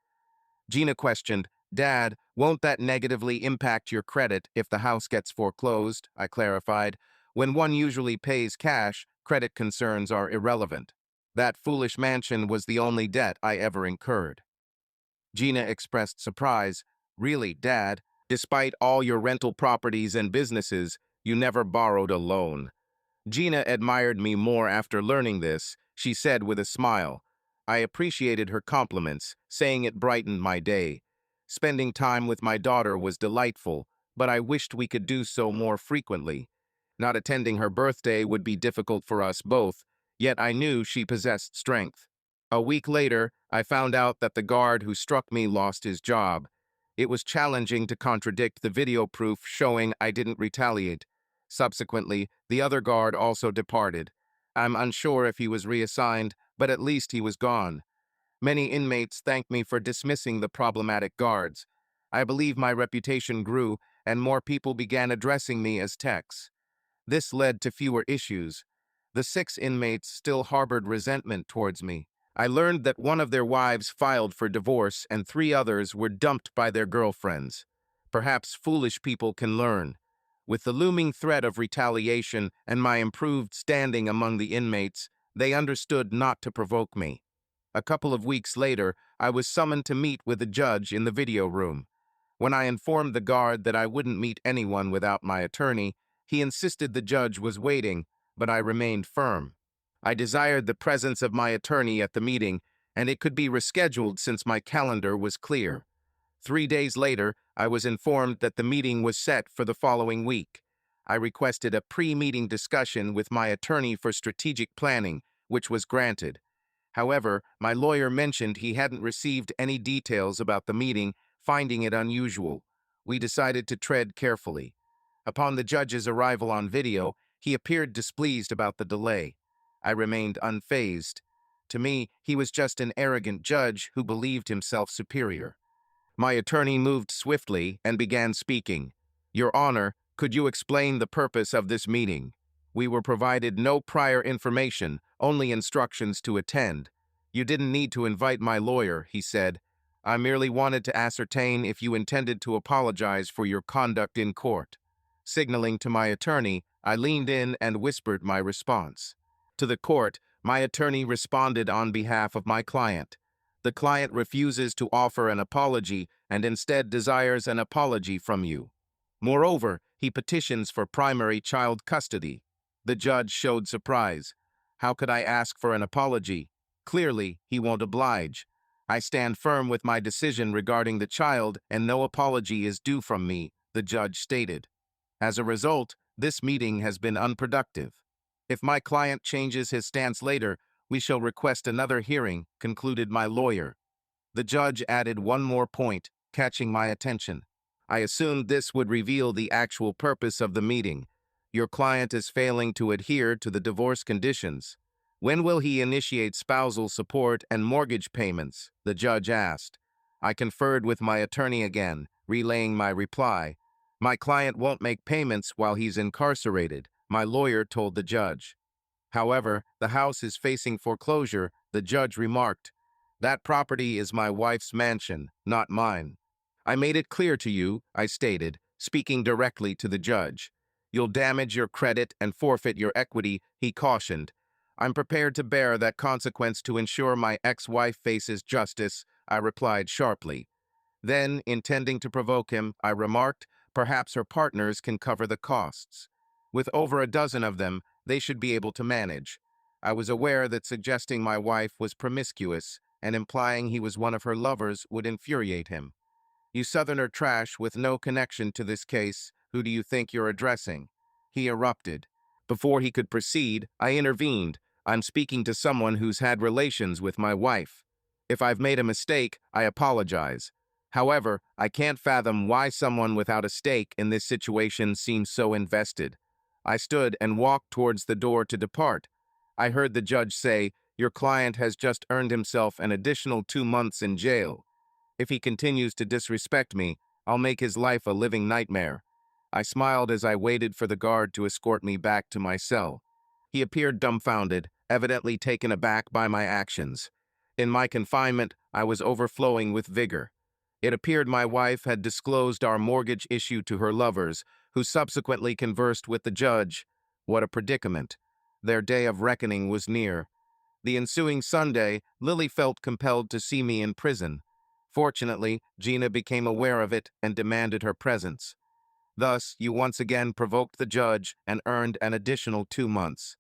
Gina questioned, "Dad, won't that negatively impact your credit if the house gets foreclosed?" I clarified, "When one usually pays cash, credit concerns are irrelevant. That foolish mansion was the only debt I ever incurred." Gina expressed surprise. "Really, Dad? Despite all your rental properties and businesses, you never borrowed a loan." Gina admired me more after learning this. She said with a smile. I appreciated her compliments, saying it brightened my day. Spending time with my daughter was delightful, but I wished we could do so more frequently. Not attending her birthday would be difficult for us both, yet I knew she possessed strength. A week later, I found out that the guard who struck me lost his job. It was challenging to contradict the video proof showing I didn't retaliate. Subsequently, the other guard also departed. I'm unsure if he was reassigned, but at least he was gone. Many inmates thanked me for dismissing the problematic guards. I believe my reputation grew, and more people began addressing me as Tex. This led to fewer issues. The 6 inmates still harbored resentment towards me. I learned that one of their wives filed for divorce and 3 others were dumped by their girlfriends. Perhaps foolish people can learn. With the looming threat of retaliation and my improved standing among the inmates, they understood not to provoke me. A couple of weeks later, I was summoned to meet with a judge in the video room. When I informed the guard that I wouldn't meet anyone without my attorney, he insisted the judge was waiting, but I remained firm. I desired the presence of my attorney at the meeting, and it could be rescheduled since my calendar was clear. 3 days later, I was informed that the meeting was set for the following week. I requested a pre-meeting discussion with my attorney for strategic planning, which was granted. However, my lawyer mentioned he hadn't received any details about the meeting, finding it unusual. We decided to tread carefully. Upon the judge's arrival on video, he appeared displeased about the delay. I remained unfazed. To me, he was just an arrogant judge who believed himself superior. My attorney moved swiftly and began speaking. Your Honor, could you explain the purpose of this meeting? We were provided no prior information, only instructions to attend. You didn't need to invite my lawyer, he said. I merely wanted to ascertain if you intended to apologize for your conduct in court. Signaling to my attorney, I leaned in and whispered my response. To the court, my attorney responded on behalf of my client. The client refuses to offer an apology and instead desires an apology from you. Moreover, he petitions for primary child custody. The judge showed surprise. How could I ask for an apology? Clearly, he won't oblige. I stand firm with my decision regarding the child and no apology is due from me, the judge stated. As a result, this meeting has been unproductive. If my client changes his stance later, we shall request another hearing, concluded my lawyer. The judge added one more point, catching my attention. I assumed this would reveal the actual purpose of the meeting. Your client is failing to adhere to the divorce conditions. When will he initiate spousal support and mortgage payments? The judge asked. I conferred with my attorney again, relaying my reply. My client won't make payments while he's incarcerated, my lawyer told the judge. However, the house is facing foreclosure, the judge remarked. That property is my wife's mansion, not mine. I made it clear to you, I stated, speaking directly to the judge. You'll damage your credit and forfeit your equity, he cautioned. I'm prepared to bear that consequence to ensure my ex-wife faces justice, I replied sharply. Then, intending to provoke him, I remarked, perhaps her partners can cover the costs. With over a dozen of them, they should be able to manage. I was aware that suggesting my wife was promiscuous and implying he was one of her lovers would infuriate him. You Southerner trash with no connection to this case, who do you think you're addressing? He erupted. Before he could proceed, I intervened. I'm speaking to someone who's had relations with my wife. If I've made a mistake, I apologize. However, I can't fathom why someone without a stake in this situation seems so invested. I stood and walked towards the door to depart. I heard the judge say, your client has just earned himself an additional 2 months in jail. If he continues to disrespect me, I'll make his life a living nightmare. I smiled as I waited for the guard to escort me back to my cell. He appeared dumbfounded, evidently taken aback by my actions. In my confinement, I was overflowing with vigor. It appeared my wife had disclosed our mortgage issue to her lovers, who subsequently conversed with the judge. What a predicament. Their day of reckoning was near. The ensuing Sunday, Lily felt compelled to see me in prison. Fortunately, Gina became aware of it and demanded her presence. Thus, you once again provoked the judge and earned an additional 2 months.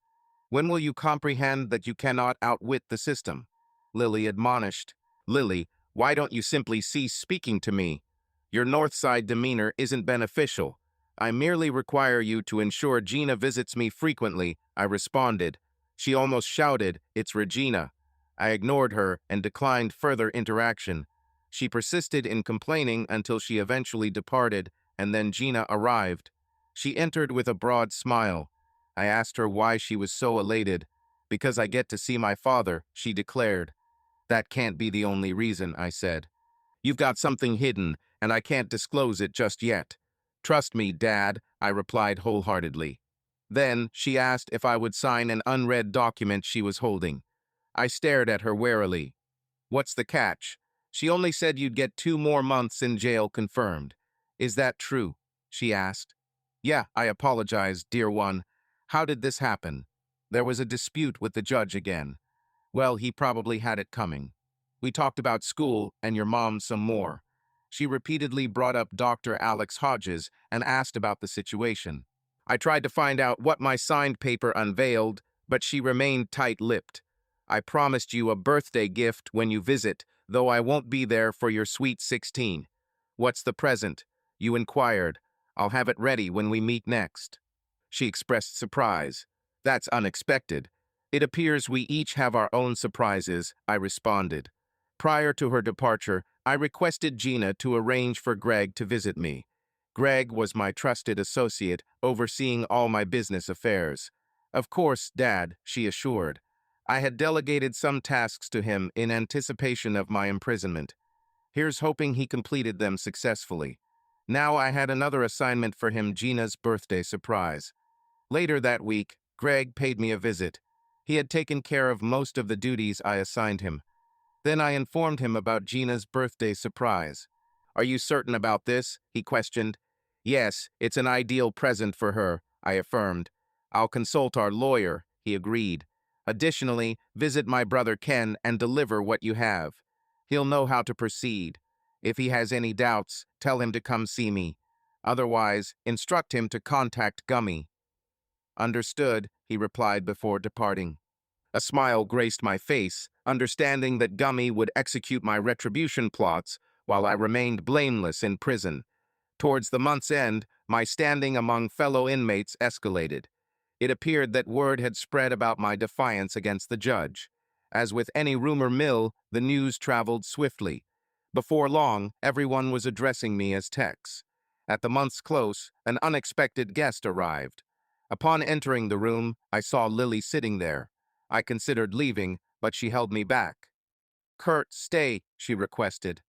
When will you comprehend that you cannot outwit the system? Lily admonished. Lily, why don't you simply cease speaking to me? Your Northside demeanor isn't beneficial. I merely require you to ensure Gina visits me frequently, I responded. She almost shouted, it's Regina. I ignored her and declined further interaction. She persisted in complaining until she eventually departed, and then Gina arrived. She entered with a broad smile. I asked her why she was so elated. Because I get to see my father, she declared. That can't be the only reason, I said. You've got something hidden, and I can't disclose it just yet. Trust me, Dad, I replied wholeheartedly. Then she asked if I would sign an unread document she was holding. I stared at her warily. What's the catch? She only said you'd get 2 more months in jail confirmed. Is that true? She asked. Yeah, I apologize, dear one. How did this happen? There was a dispute with the judge again. Well, he probably had it coming. We talked about school and your mom some more. She repeatedly brought up Dr. Alex Hodges and asked about the situation. I tried to find out what my signed paper unveiled, but she remained tight-lipped. I promised you a birthday gift when you visit, though I won't be there for your sweet 16. What's the present? You inquired. I'll have it ready when we meet next. She expressed surprise. That's unexpected. It appears we each have our own surprises, I responded. Prior to her departure, I requested Gina to arrange for Greg to visit me. Greg was my trusted associate, overseeing all my business affairs. Of course, Dad, she assured. I had delegated some tasks to him in anticipation of my imprisonment. Here's hoping he completed them successfully. Now I had another assignment for him, Gina's birthday surprise. Later that week, Greg paid me a visit. He had taken care of most of the duties I assigned him. Then I informed him about Gina's birthday surprise. Are you certain about this? He questioned. Yes, it's an ideal present for her, I affirmed. I'll consult our lawyer, he agreed. Additionally, visit my brother Ken and deliver what you have. He'll know how to proceed. If he has any doubts, tell him to come see me. Otherwise, instruct him to contact Gummy. Understood, he replied before departing. A smile graced my face, understanding that Gummy would execute my retribution plots while I remained blameless in prison. Towards the month's end, my standing among fellow inmates escalated. It appeared that word had spread about my defiance against the judge. As with any rumor mill, the news traveled swiftly. Before long, everyone was addressing me as Tex. At the month's close, an unexpected guest arrived. Upon entering the room, I saw Lily sitting there. I considered leaving, but she held me back. Kurt, stay, she requested.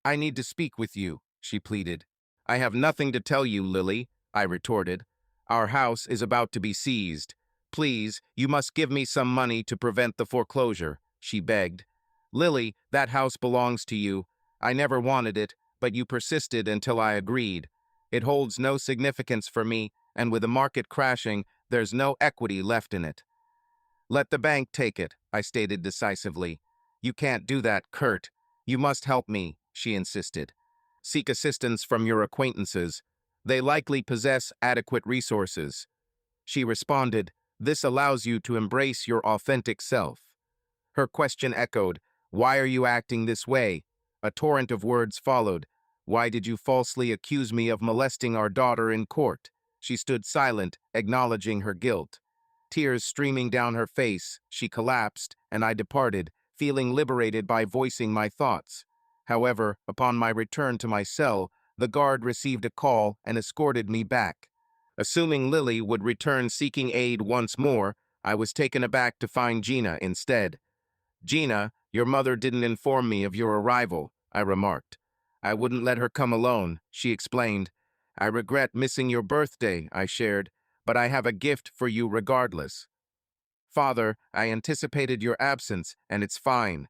I need to speak with you, she pleaded. I have nothing to tell you, Lily, I retorted. Our house is about to be seized. Please, you must give me some money to prevent the foreclosure, she begged. Lily, that house belongs to you. I never wanted it, but you persisted until I agreed. It holds no significance for me, and with the market crashing, there's no equity left in it. Let the bank take it, I stated decisively. You can't do that, Kurt. You must help me, she insisted. Seek assistance from your acquaintances. They likely possess adequate resources. She responded, this allows you to embrace your authentic self. Her question echoed, why are you acting this way? A torrent of words followed. Why did you falsely accuse me of molesting our daughter in court? She stood silent, acknowledging her guilt. Tears streaming down her face, she collapsed, and I departed, feeling liberated by voicing my thoughts. However, upon my return to my cell, the guard received a call and escorted me back. Assuming Lily would return seeking aid once more, I was taken aback to find Gina instead. Gina, your mother didn't inform me of your arrival, I remarked. I wouldn't let her come alone, she explained. I regret missing your birthday, I shared, but I have a gift for you regardless. Father, I anticipated your absence, and it's fine.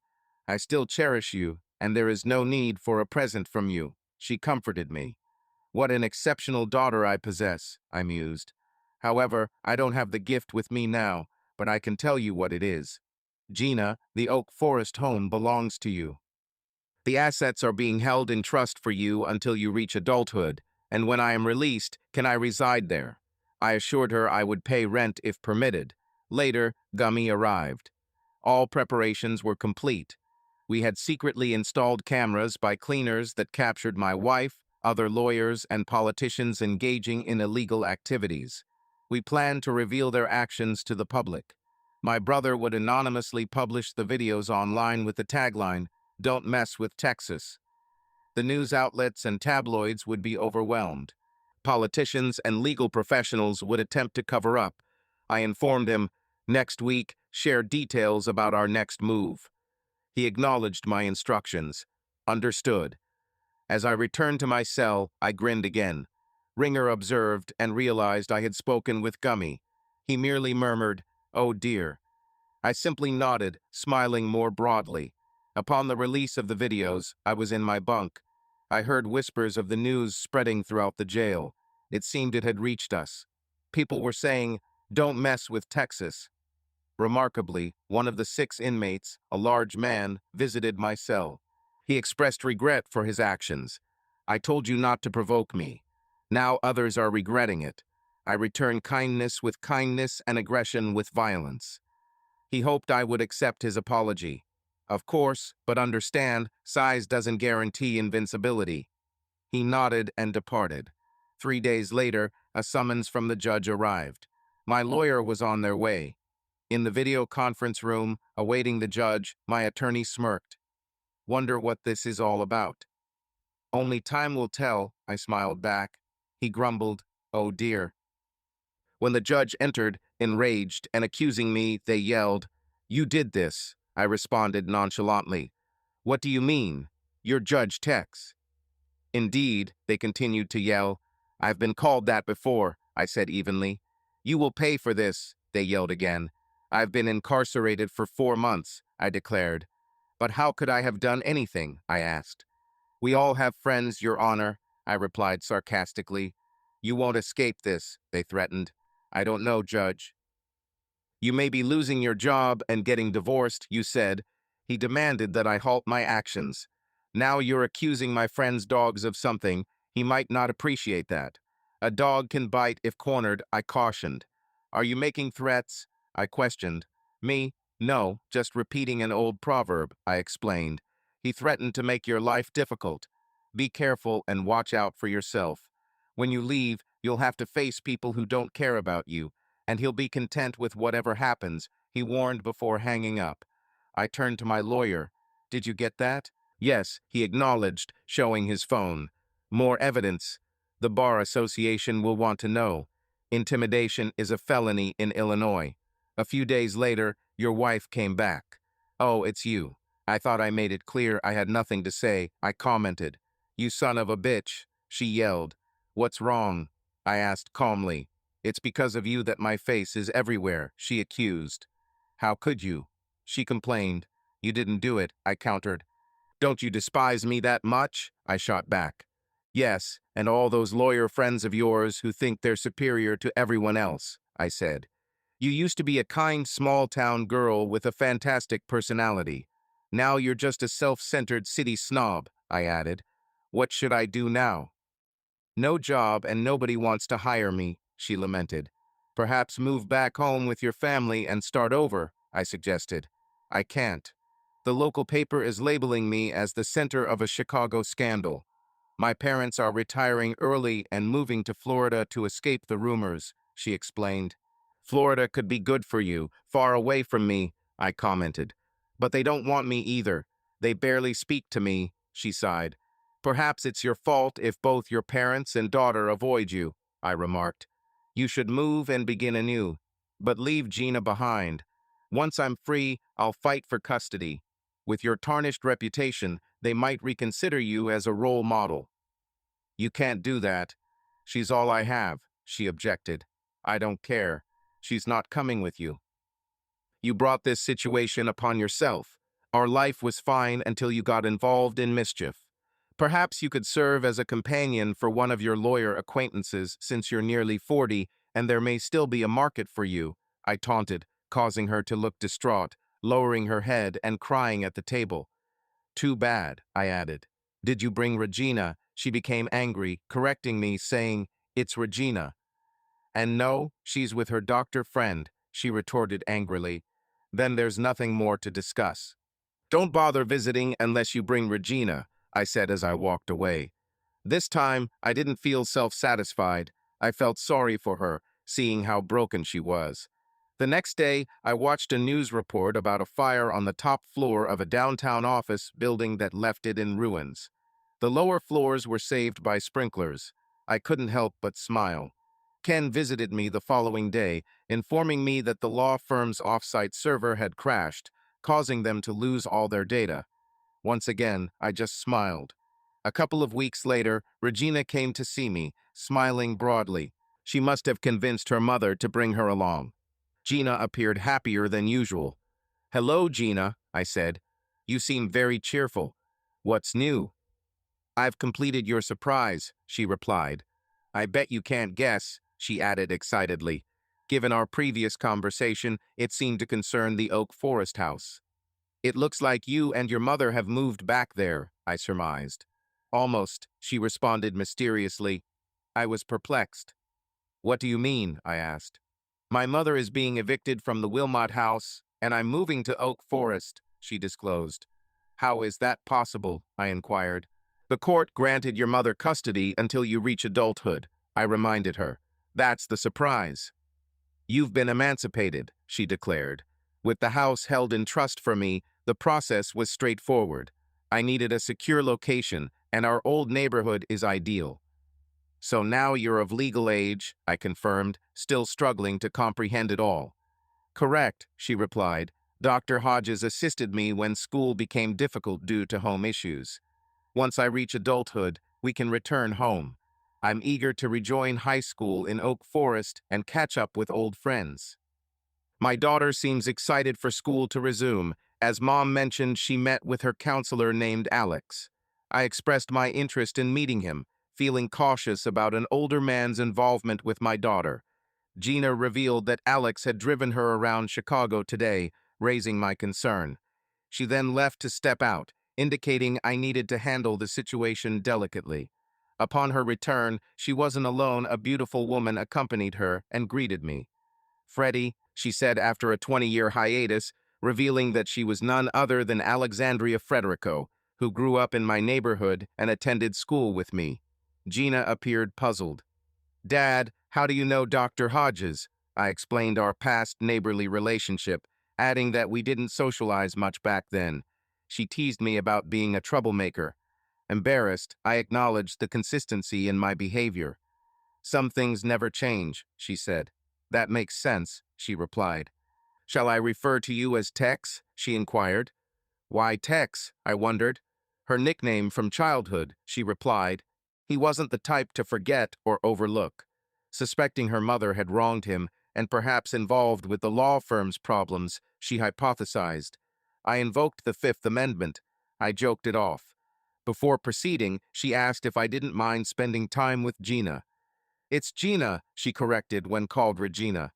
I still cherish you, and there is no need for a present from you, she comforted me. What an exceptional daughter I possess, I mused. However, I don't have the gift with me now, but I can tell you what it is. Gina, the Oak Forest home belongs to you. The assets are being held in trust for you until you reach adulthood, and when I am released, can I reside there? I assured her I would pay rent if permitted. Later, Gummy arrived. All preparations were complete. We had secretly installed cameras by cleaners that captured my wife, other lawyers, and politicians engaging in illegal activities. We planned to reveal their actions to the public. My brother would anonymously publish the videos online with the tagline, "Don't mess with Texas." The news outlets and tabloids would be overwhelmed. Politicians and legal professionals would attempt to cover up. I informed him, next week, share details about our next move. He acknowledged my instructions. Understood. As I returned to my cell, I grinned again. Ringer observed and realized I had spoken with Gummy. He merely murmured, "Oh dear." I simply nodded, smiling more broadly. Upon the release of the videos, I was in my bunk. I heard whispers of the news spreading throughout the jail. It seemed it had reached us. People were saying, "Don't mess with Texas." Remarkably, one of the 6 inmates, a large man, visited my cell. He expressed regret for his actions. "I told you not to provoke me. Now others are regretting it. I return kindness with kindness and aggression with violence." He hoped I would accept his apology. Of course, but understand, size doesn't guarantee invincibility. He nodded and departed. 3 days later, a summons from the judge arrived. My lawyer was on their way. In the video conference room, awaiting the judge, my attorney smirked. "Wonder what this is all about." "Only time will tell," I smiled back. He grumbled, "Oh dear." When the judge entered, enraged and accusing me, they yelled, "You did this." I responded nonchalantly. "What do you mean? You're Judge Tex." "Indeed," they continued to yell. "I've been called that before," I said evenly. "You will pay for this," they yelled again. "I've been incarcerated for 4 months," I declared. "But how could I have done anything?" I asked. "We all have friends, Your Honor," I replied sarcastically. "You won't escape this," they threatened. "I don't know, Judge." "You may be losing your job and getting divorced," you said. He demanded that I halt my actions. "Now you're accusing my friend's dogs of something. He might not appreciate that." "A dog can bite if cornered," I cautioned. "Are you making threats?" I questioned. "Me? No, just repeating an old proverb," I explained. "He threatened to make your life difficult. Be careful and watch out for yourself. When you leave, you'll have to face people who don't care about you, and he'll be content with whatever happens," he warned before hanging up. I turned to my lawyer. "Did you get that?" "Yes," he acknowledged, showing his phone. "More evidence. The Bar Association will want to know. Intimidation is a felony in Illinois." A few days later, your wife came back. "Oh, it's you. I thought I made it clear I had nothing to say," I commented. "You son of a bitch," she yelled. "What's wrong?" I asked calmly. "It's because of you that my face is everywhere," she accused. "How could you?" she complained. "You didn't do it," I countered. "Don't you despise me that much?" I shot back. "Yes, and all those lawyer friends of yours who think they're superior to everyone else," I said. "You used to be a kind small-town girl with a fantastic personality. Now you're just a self-centered city snob," I added. "What should I do now?" "No job and nobody wants to hire me," she lamented. "Perhaps move back home with your family and start over," I suggested. "I can't. The local paper is labeling me as the center of a Chicago scandal. My parents are retiring early and moving to Florida to escape the rumors," she explained. "Florida could be good for you, far away from me," I commented. "But they don't want me either. They barely speak to me," she sighed. "Perhaps it's your fault if both your parents and daughter avoid you," I remarked. "You should move and begin anew. But leave Gina behind. Once I'm free, I'll fight for custody. With your tarnished reputation, they might reconsider you as a role model." "You can't do that. She's all I have," she objected. "I don't care. She's not coming with you. You brought this situation upon yourself. Our life was fine until you got involved in mischief. Perhaps you could serve as a companion for one of your lawyer acquaintances since you're nearly 40 and there may still be a market for you," I taunted, causing her to look distraught, lowering her head and crying at the table. "Too bad," I added. "Did you bring Regina?" She became angry, correcting me, saying, "It's Regina." "And no, she's with her doctor friend," she retorted angrily. "Then there's nothing more to discuss." "Don't bother visiting unless you bring Regina," I said as I walked away. This time, I didn't feel self-satisfied. I felt sorry for her, seeing how broken she was. The next day, I watched a news report about a fire on the top floor of a downtown office building that left it in ruins. The lower floors were saved by sprinklers. I couldn't help but smile. Ken visited me the following day, informing me that the law firm's off-site server had crashed, causing them to lose all their data. Once again, I just smiled. A couple of weeks later, Regina came to see me, smiling broadly. She must have convinced her mother to bring her along. Gina appeared happier than usual. "Hello, Gina," I said. "You seem very cheerful. What's new?" "I've completed your surprise," she replied. "I bet you can't guess," she added excitedly. Given our previous conversation, it seemed to concern the Oak Forest house. "It looks like you and your mother have moved back there," I surmised. "Almost," she responded mysteriously. I was perplexed. "What do you mean?" I asked. "My mother is being evicted from the Wilmot house, and I'm moving to Oak Forest," she disclosed. "How is that possible?" I inquired. "The court granted your mother custody until you reach adulthood," I reminded her. "That's the surprise." "You've been emancipated," she declared. "With the house held in trust for me, the process was straightforward. I needed a secure location, and our old neighborhood is ideal." "So now you're of legal age," I confirmed, still struggling to comprehend it all. "Correct," she replied. "Dr. Hodges assisted me when school became difficult due to home issues. Once I reach adulthood, we can return home. I'm eager to rejoin high school in Oak Forest and catch up with old friends." My daughter seems excited for school to resume. As Mom mentioned, she met with her counselor named Alex. I expressed my interest in meeting him, feeling cautious about an older man's involvement with my daughter. Gina revealed that Alex had driven her around Chicago today, raising my concern. She then left to step out, indicating I needed to handle the situation delicately. Upon her return, she wasn't alone. A beautiful woman accompanied her and greeted me. "Freddie," she said after a 20-year hiatus, revealing that she was none other than Alexandria Frederico, who grew up in my neighborhood and attended school with me. Gina appeared puzzled. "Dad, how do you know Dr. Hodges?" I explained our past neighborly relationship, adding that we didn't socialize much back then. She teased me about being a troublemaker. Embarrassed, I acknowledged the consistency in my behavior. "Some things never change," she said. "That makes sense," she replied. "Shall I refer to you as Tex?" she inquired. "Why Tex?" I wondered. "Her nickname from childhood," she replied. He wasn't the type to forget or overlook. Suspecting her mother had wronged him and perhaps involved with the law firm's problems, she hypothesized. I invoked the Fifth Amendment. I joked it off. Before proceeding, she asked if I didn't mind spending time with Gina. "It's Gina," she corrected when called Regina.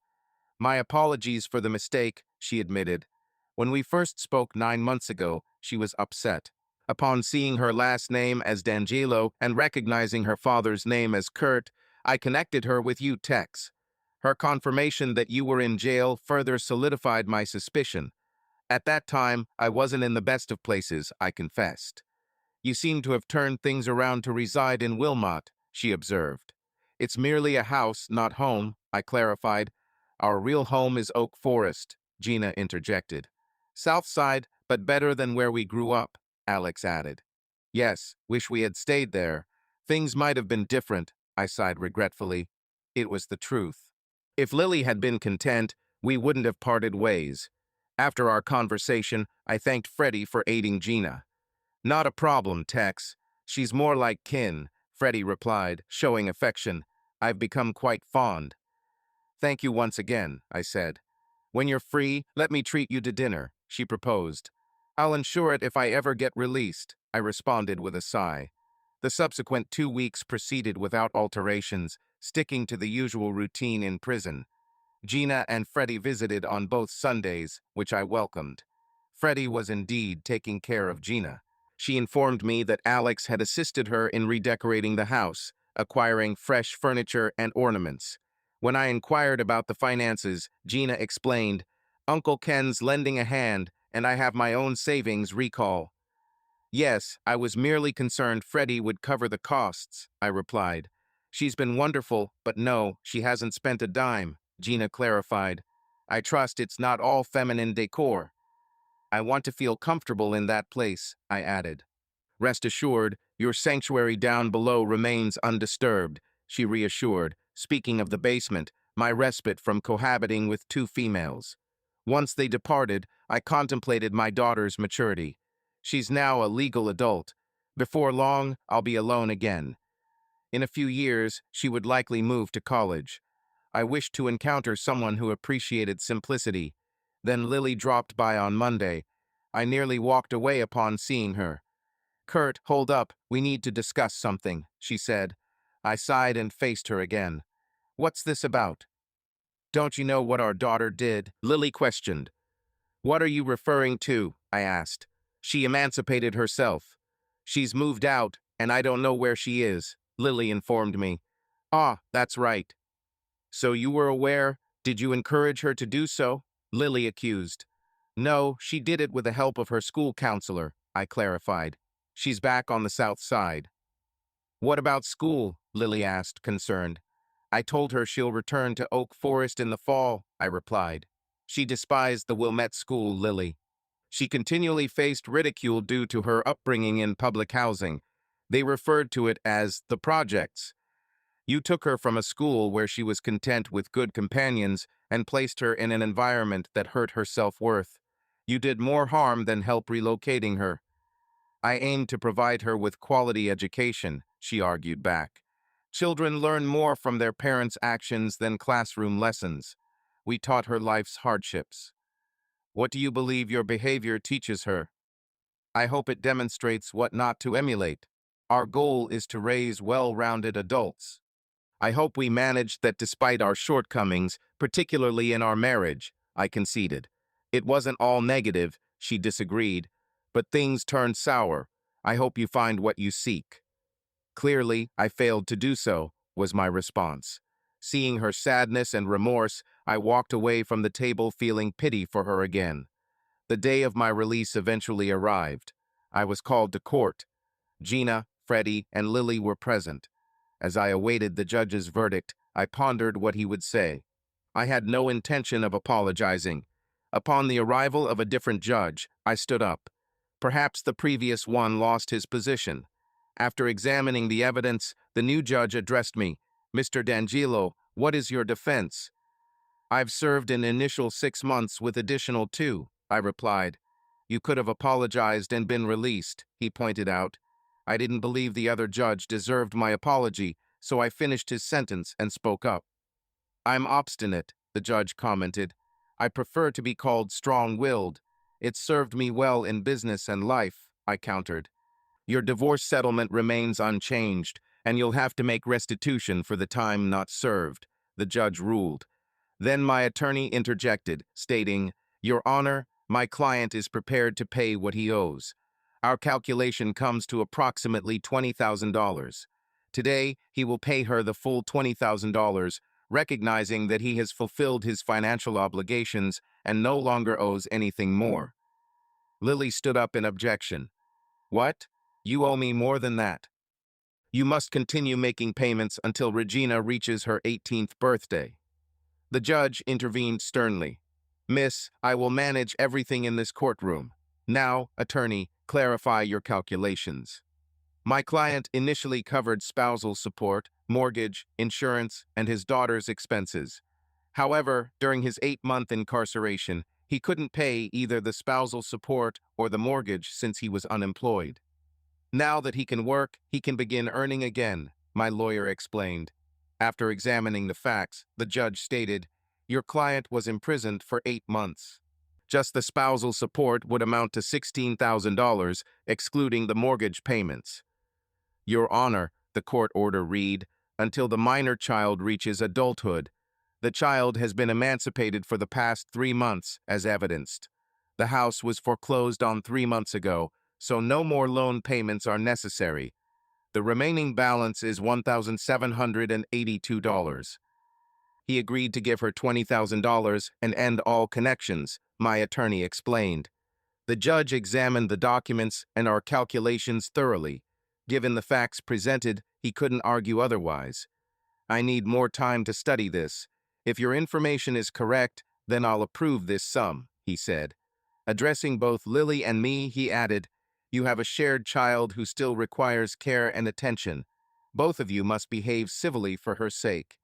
"My apologies for the mistake," she admitted. "When we first spoke 9 months ago, she was upset. Upon seeing her last name as D'Angelo and recognizing her father's name as Kurt, I connected her with you, Tex. Her confirmation that you were in jail further solidified my suspicion. At that time, I wasn't in the best of places, I confessed." "You seem to have turned things around to reside in Wilmot," she observed. "It's merely a house, not home," I clarified. "Our real home is Oak Forest," Gina interjected. "South side, but better than where we grew up," Alex added. "Yes, wish we had stayed there. Things might have been different," I sighed regretfully. It was the truth. If Lily had been content, we wouldn't have parted ways. After our conversation, I thanked Freddie for aiding Gina. "Not a problem, Tex. She's more like kin," Freddie replied, showing affection. "I've become quite fond." "Thank you once again," I said. "When you're free, let me treat you to dinner," she proposed. "I'll ensure it if I ever get released," I responded with a sigh. The subsequent 2 weeks proceeded without alterations, sticking to the usual routine in prison. Gina and Freddie visited on both Sundays, which I welcomed. Freddie was indeed taking care of Gina. She informed me that Alex had assisted her in redecorating the house, acquiring fresh furniture and ornaments. When I inquired about the finances, Gina explained, "Uncle Ken's lending a hand, and I have my own savings recall." "Yes, I was merely concerned Freddie would cover the costs," I replied. "She's been wonderful, but no, she hasn't spent a dime," Gina clarified. "I trust it's not all feminine decor." "I want to feel comfortable in that place," I added. "Rest assured, your sanctuary down below remains undisturbed," she reassured, Speaking of the basement, my respite from cohabiting with two females. Once they departed, I contemplated my daughter's maturity. She's now a legal adult. Before long, I'll be alone again. In a few years, she would likely move to college. I wished to encounter someone who appreciated simplicity. Then Lily dropped by on Monday. I nearly walked away upon seeing her. "Kurt, hold up, we need to discuss something," she said. I sighed and faced her again. "What's this about?" "Don't you know what our daughter did?" Lily questioned. "What are you referring to?" I asked. "She emancipated herself. She's moved out, and I don't know where she is," Lily informed me. "Ah, that's right. So you were aware? Did you encourage her to do so?" Lily accused. "No, she did it with the help of her school counselor," I clarified. "She's back on the south side." "What about school?" Lily asked, concerned. "I told her she'll return to Oak Forest in the fall," I replied. She despised the Wilmette School, Lily. She continually faced ridicule due to her upbringing in public housing. They referred to it as the projects. You took her from a school where she was content with good companions and placed her in an environment that hurt her self-worth. You did more harm than help relocating her. I aimed to provide her with quality education, she argued back. Children learn more from their parents' actions than classroom lessons. We taught her life's hardships. What do you believe your behavior teaches her? I hope it demonstrates what not to emulate. Our goal is to raise well-rounded adults. I hope we managed that despite our shortcomings, particularly in our marriage, I conceded. It wasn't all negative, she disagreed, but things turned sour. I hope you find what you seek. Clearly, I failed to do so, was my response. Seeing her sadness and remorse, I walked away from the table feeling pity for her again. The day of my release eventually arrived. I was called to court. Gina, Freddie, and Lily were present. As I awaited the judge's verdict, I pondered what he would say. I had no intention of apologizing. Upon the arrival of a different judge, I stood up. Perhaps the previous one lost his position. After examining the evidence, the new judge addressed me. "Mr. D'Angelo, what is your defense?" "I've served an initial 6 months with additional 2, I replied. "You could have apologized and been released," he pointed out. I didn't believe the other judge deserved my apology, so I finished his sentence and spoke up. "I'm obstinate," the judge commented. "I prefer to be called strong-willed. It's served me well in business and life," I countered. "Your divorce settlement remains unchanged, and you'll have to make restitution for the time not served," the judge ruled. Then my attorney interjected, stating, "Your Honor, my client is prepared to pay what he owes. Our calculation comes to approximately $20,000. Today, he will pay her the full $20,000, recognizing that he has fulfilled his financial obligations and no longer owes anything more." Lily stood up in objection. "What? You owe me more than that. You must continue making payments until Regina reaches her 18th birthday." The judge intervened sternly. "Miss, I will manage everything in this courtroom. Now, attorney, clarify your calculations." My client initially covered spousal support, mortgage, insurance, and his daughter's expenses. However, during his 8-month incarceration, he couldn't pay either the spousal support or the mortgage since he was unemployed. "Now that he can work, he can begin earning again," my lawyer explained. After examining the facts, the judge stated, "Your client was imprisoned for 8 months. Just the spousal support would amount to $16,000, excluding the mortgage payments." "Your Honor," the court order read, "until the minor child reaches adulthood. The child has been emancipated for the past 3 months, as evidenced. The house was foreclosed on 3 months ago, so no more loan payments are necessary. The remaining balance is $1,782. He agreed to give her $20,000 and end all connections, my attorney explained. The judge examined the documents and our calculations thoroughly. Given the facts presented, he couldn't argue otherwise. "I need more time to study this. If your information is correct, then I'll approve this sum," he said. Addressing both Lily and me, he added, "You have a shared child who still requires care and attention. Both of you must behave civilly for her sake."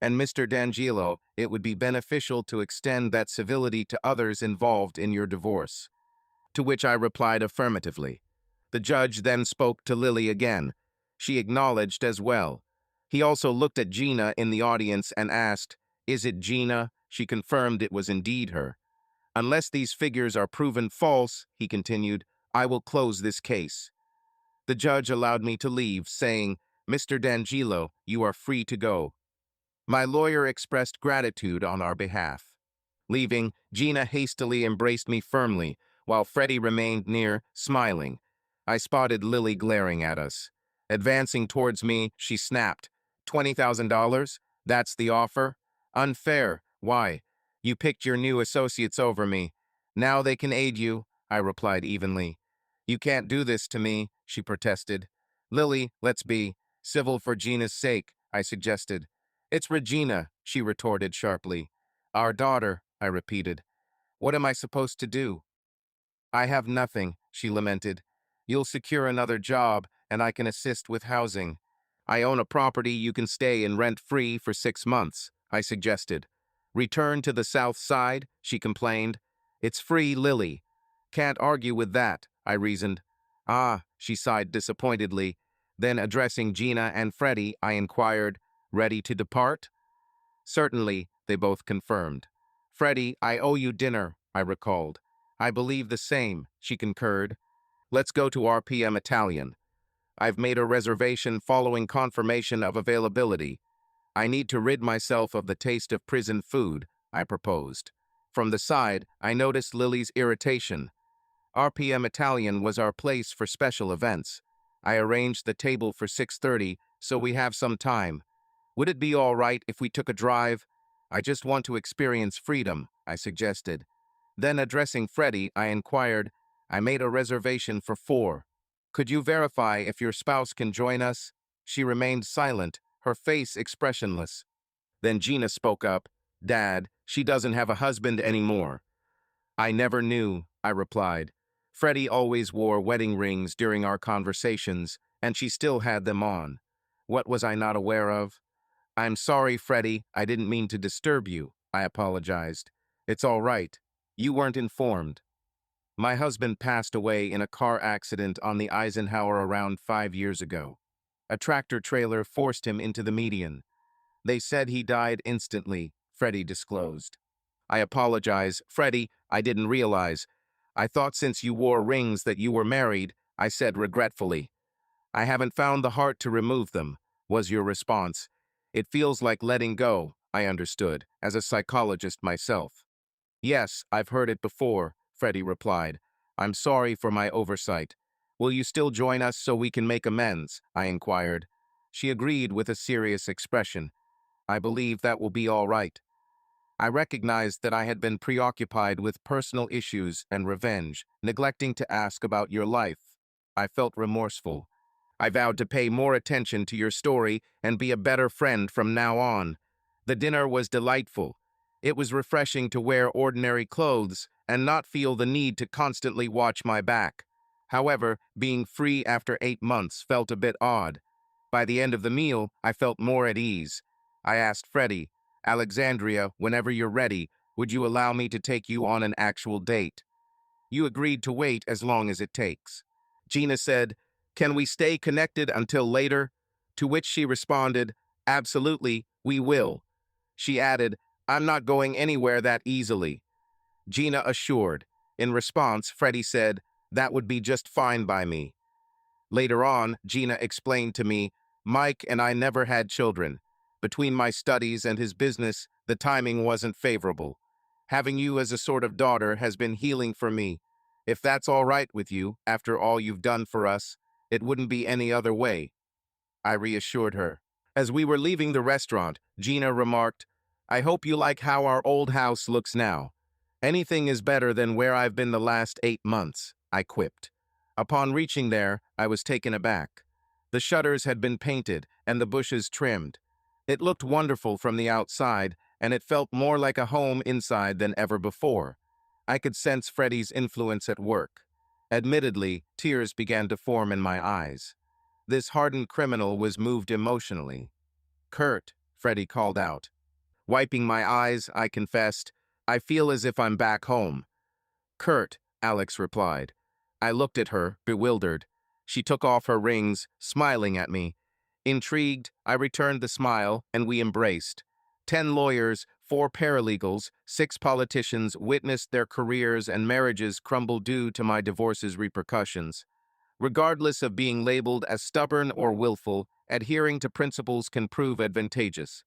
And Mr. D'Angelo, it would be beneficial to extend that civility to others involved in your divorce. To which I replied affirmatively. The judge then spoke to Lily again. She acknowledged as well. He also looked at Gina in the audience and asked, "Is it Gina?" She confirmed it was indeed her. "Unless these figures are proven false," he continued, "I will close this case." The judge allowed me to leave, saying, "Mr. D'Angelo, you are free to go." My lawyer expressed gratitude on our behalf. Leaving, Gina hastily embraced me firmly, while Freddie remained near, smiling. I spotted Lily glaring at us. Advancing towards me, she snapped, "$20,000? That's the offer? Unfair. Why? You picked your new associates over me. Now they can aid you," I replied evenly. "You can't do this to me," she protested. "Lily, let's be civil for Gina's sake," I suggested. "It's Regina," she retorted sharply. "Our daughter," I repeated. "What am I supposed to do?" "I have nothing," she lamented. "You'll secure another job, and I can assist with housing. I own a property you can stay in rent-free for 6 months," I suggested. "Return to the South Side," she complained. "It's free, Lily." "Can't argue with that," I reasoned. "Ah," she sighed disappointedly. Then addressing Gina and Freddie, I inquired, "Ready to depart?" "Certainly," they both confirmed. "Freddie, I owe you dinner," I recalled. "I believe the same," she concurred. "Let's go to RPM Italian. I've made a reservation following confirmation of availability. I need to rid myself of the taste of prison food," I proposed. From the side, I noticed Lily's irritation. RPM Italian was our place for special events. I arranged the table for 6:30, so we have some time. "Would it be all right if we took a drive? I just want to experience freedom," I suggested. Then addressing Freddie, I inquired, "I made a reservation for 4. Could you verify if your spouse can join us?" She remained silent, her face expressionless. Then Gina spoke up, "Dad, she doesn't have a husband anymore." "I never knew," I replied. "Freddie always wore wedding rings during our conversations, and she still had them on. What was I not aware of?" "I'm sorry, Freddie. I didn't mean to disturb you," I apologized. "It's all right. You weren't informed. My husband passed away in a car accident on the Eisenhower around 5 years ago. A tractor trailer forced him into the median. They said he died instantly," Freddie disclosed. "I apologize. Freddie, I didn't realize. I thought since you wore rings that you were married," I said regretfully. "I haven't found the heart to remove them," was your response. "It feels like letting go," I understood, as a psychologist myself. "Yes, I've heard it before," Freddie replied. "I'm sorry for my oversight. Will you still join us so we can make amends?" I inquired. She agreed with a serious expression. "I believe that will be all right." I recognized that I had been preoccupied with personal issues and revenge, neglecting to ask about your life. I felt remorseful. "I vowed to pay more attention to your story and be a better friend from now on." The dinner was delightful. It was refreshing to wear ordinary clothes and not feel the need to constantly watch my back. However, being free after 8 months felt a bit odd. By the end of the meal, I felt more at ease. I asked Freddie, "Alexandria, whenever you're ready, would you allow me to take you on an actual date?" You agreed to wait as long as it takes. Gina said, "Can we stay connected until later?" To which she responded, "Absolutely, we will." She added, "I'm not going anywhere that easily." Gina assured. In response, Freddie said, "That would be just fine by me." Later on, Gina explained to me, "Mike and I never had children. Between my studies and his business, the timing wasn't favorable. Having you as a sort of daughter has been healing for me. If that's all right with you, after all you've done for us, it wouldn't be any other way," I reassured her. As we were leaving the restaurant, Gina remarked, "I hope you like how our old house looks now." "Anything is better than where I've been the last 8 months," I quipped. Upon reaching there, I was taken aback. The shutters had been painted and the bushes trimmed. It looked wonderful from the outside, and it felt more like a home inside than ever before. I could sense Freddie's influence at work. Admittedly, tears began to form in my eyes. This hardened criminal was moved emotionally. "Kurt," Freddie called out. Wiping my eyes, I confessed, I feel as if I'm back home. Kurt, Alex replied. I looked at her, bewildered. She took off her rings, smiling at me. Intrigued, I returned the smile, and we embraced. 10 lawyers, 4 paralegals, 6 politicians witnessed their careers and marriages crumble due to my divorce's repercussions. Regardless of being labeled as stubborn or willful, adhering to principles can prove advantageous.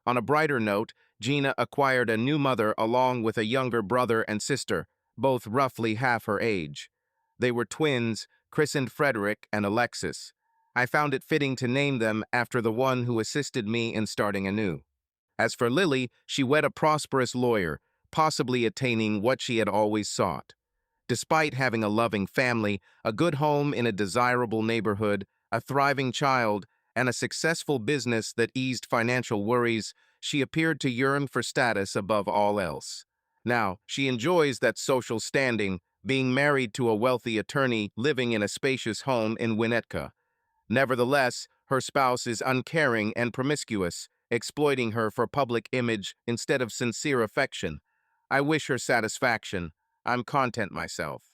On a brighter note, Gina acquired a new mother along with a younger brother and sister, both roughly half her age. They were twins, christened Frederick and Alexis. I found it fitting to name them after the one who assisted me in starting anew. As for Lily, she wed a prosperous lawyer, possibly attaining what she had always sought. Despite having a loving family, a good home in a desirable neighborhood, a thriving child, and a successful business that eased financial worries, she appeared to yearn for status above all else. Now, she enjoys that social standing, being married to a wealthy attorney living in a spacious home in Winnetka. Nevertheless, her spouse is uncaring and promiscuous, exploiting her for public image instead of sincere affection. I wish her satisfaction. I'm content myself.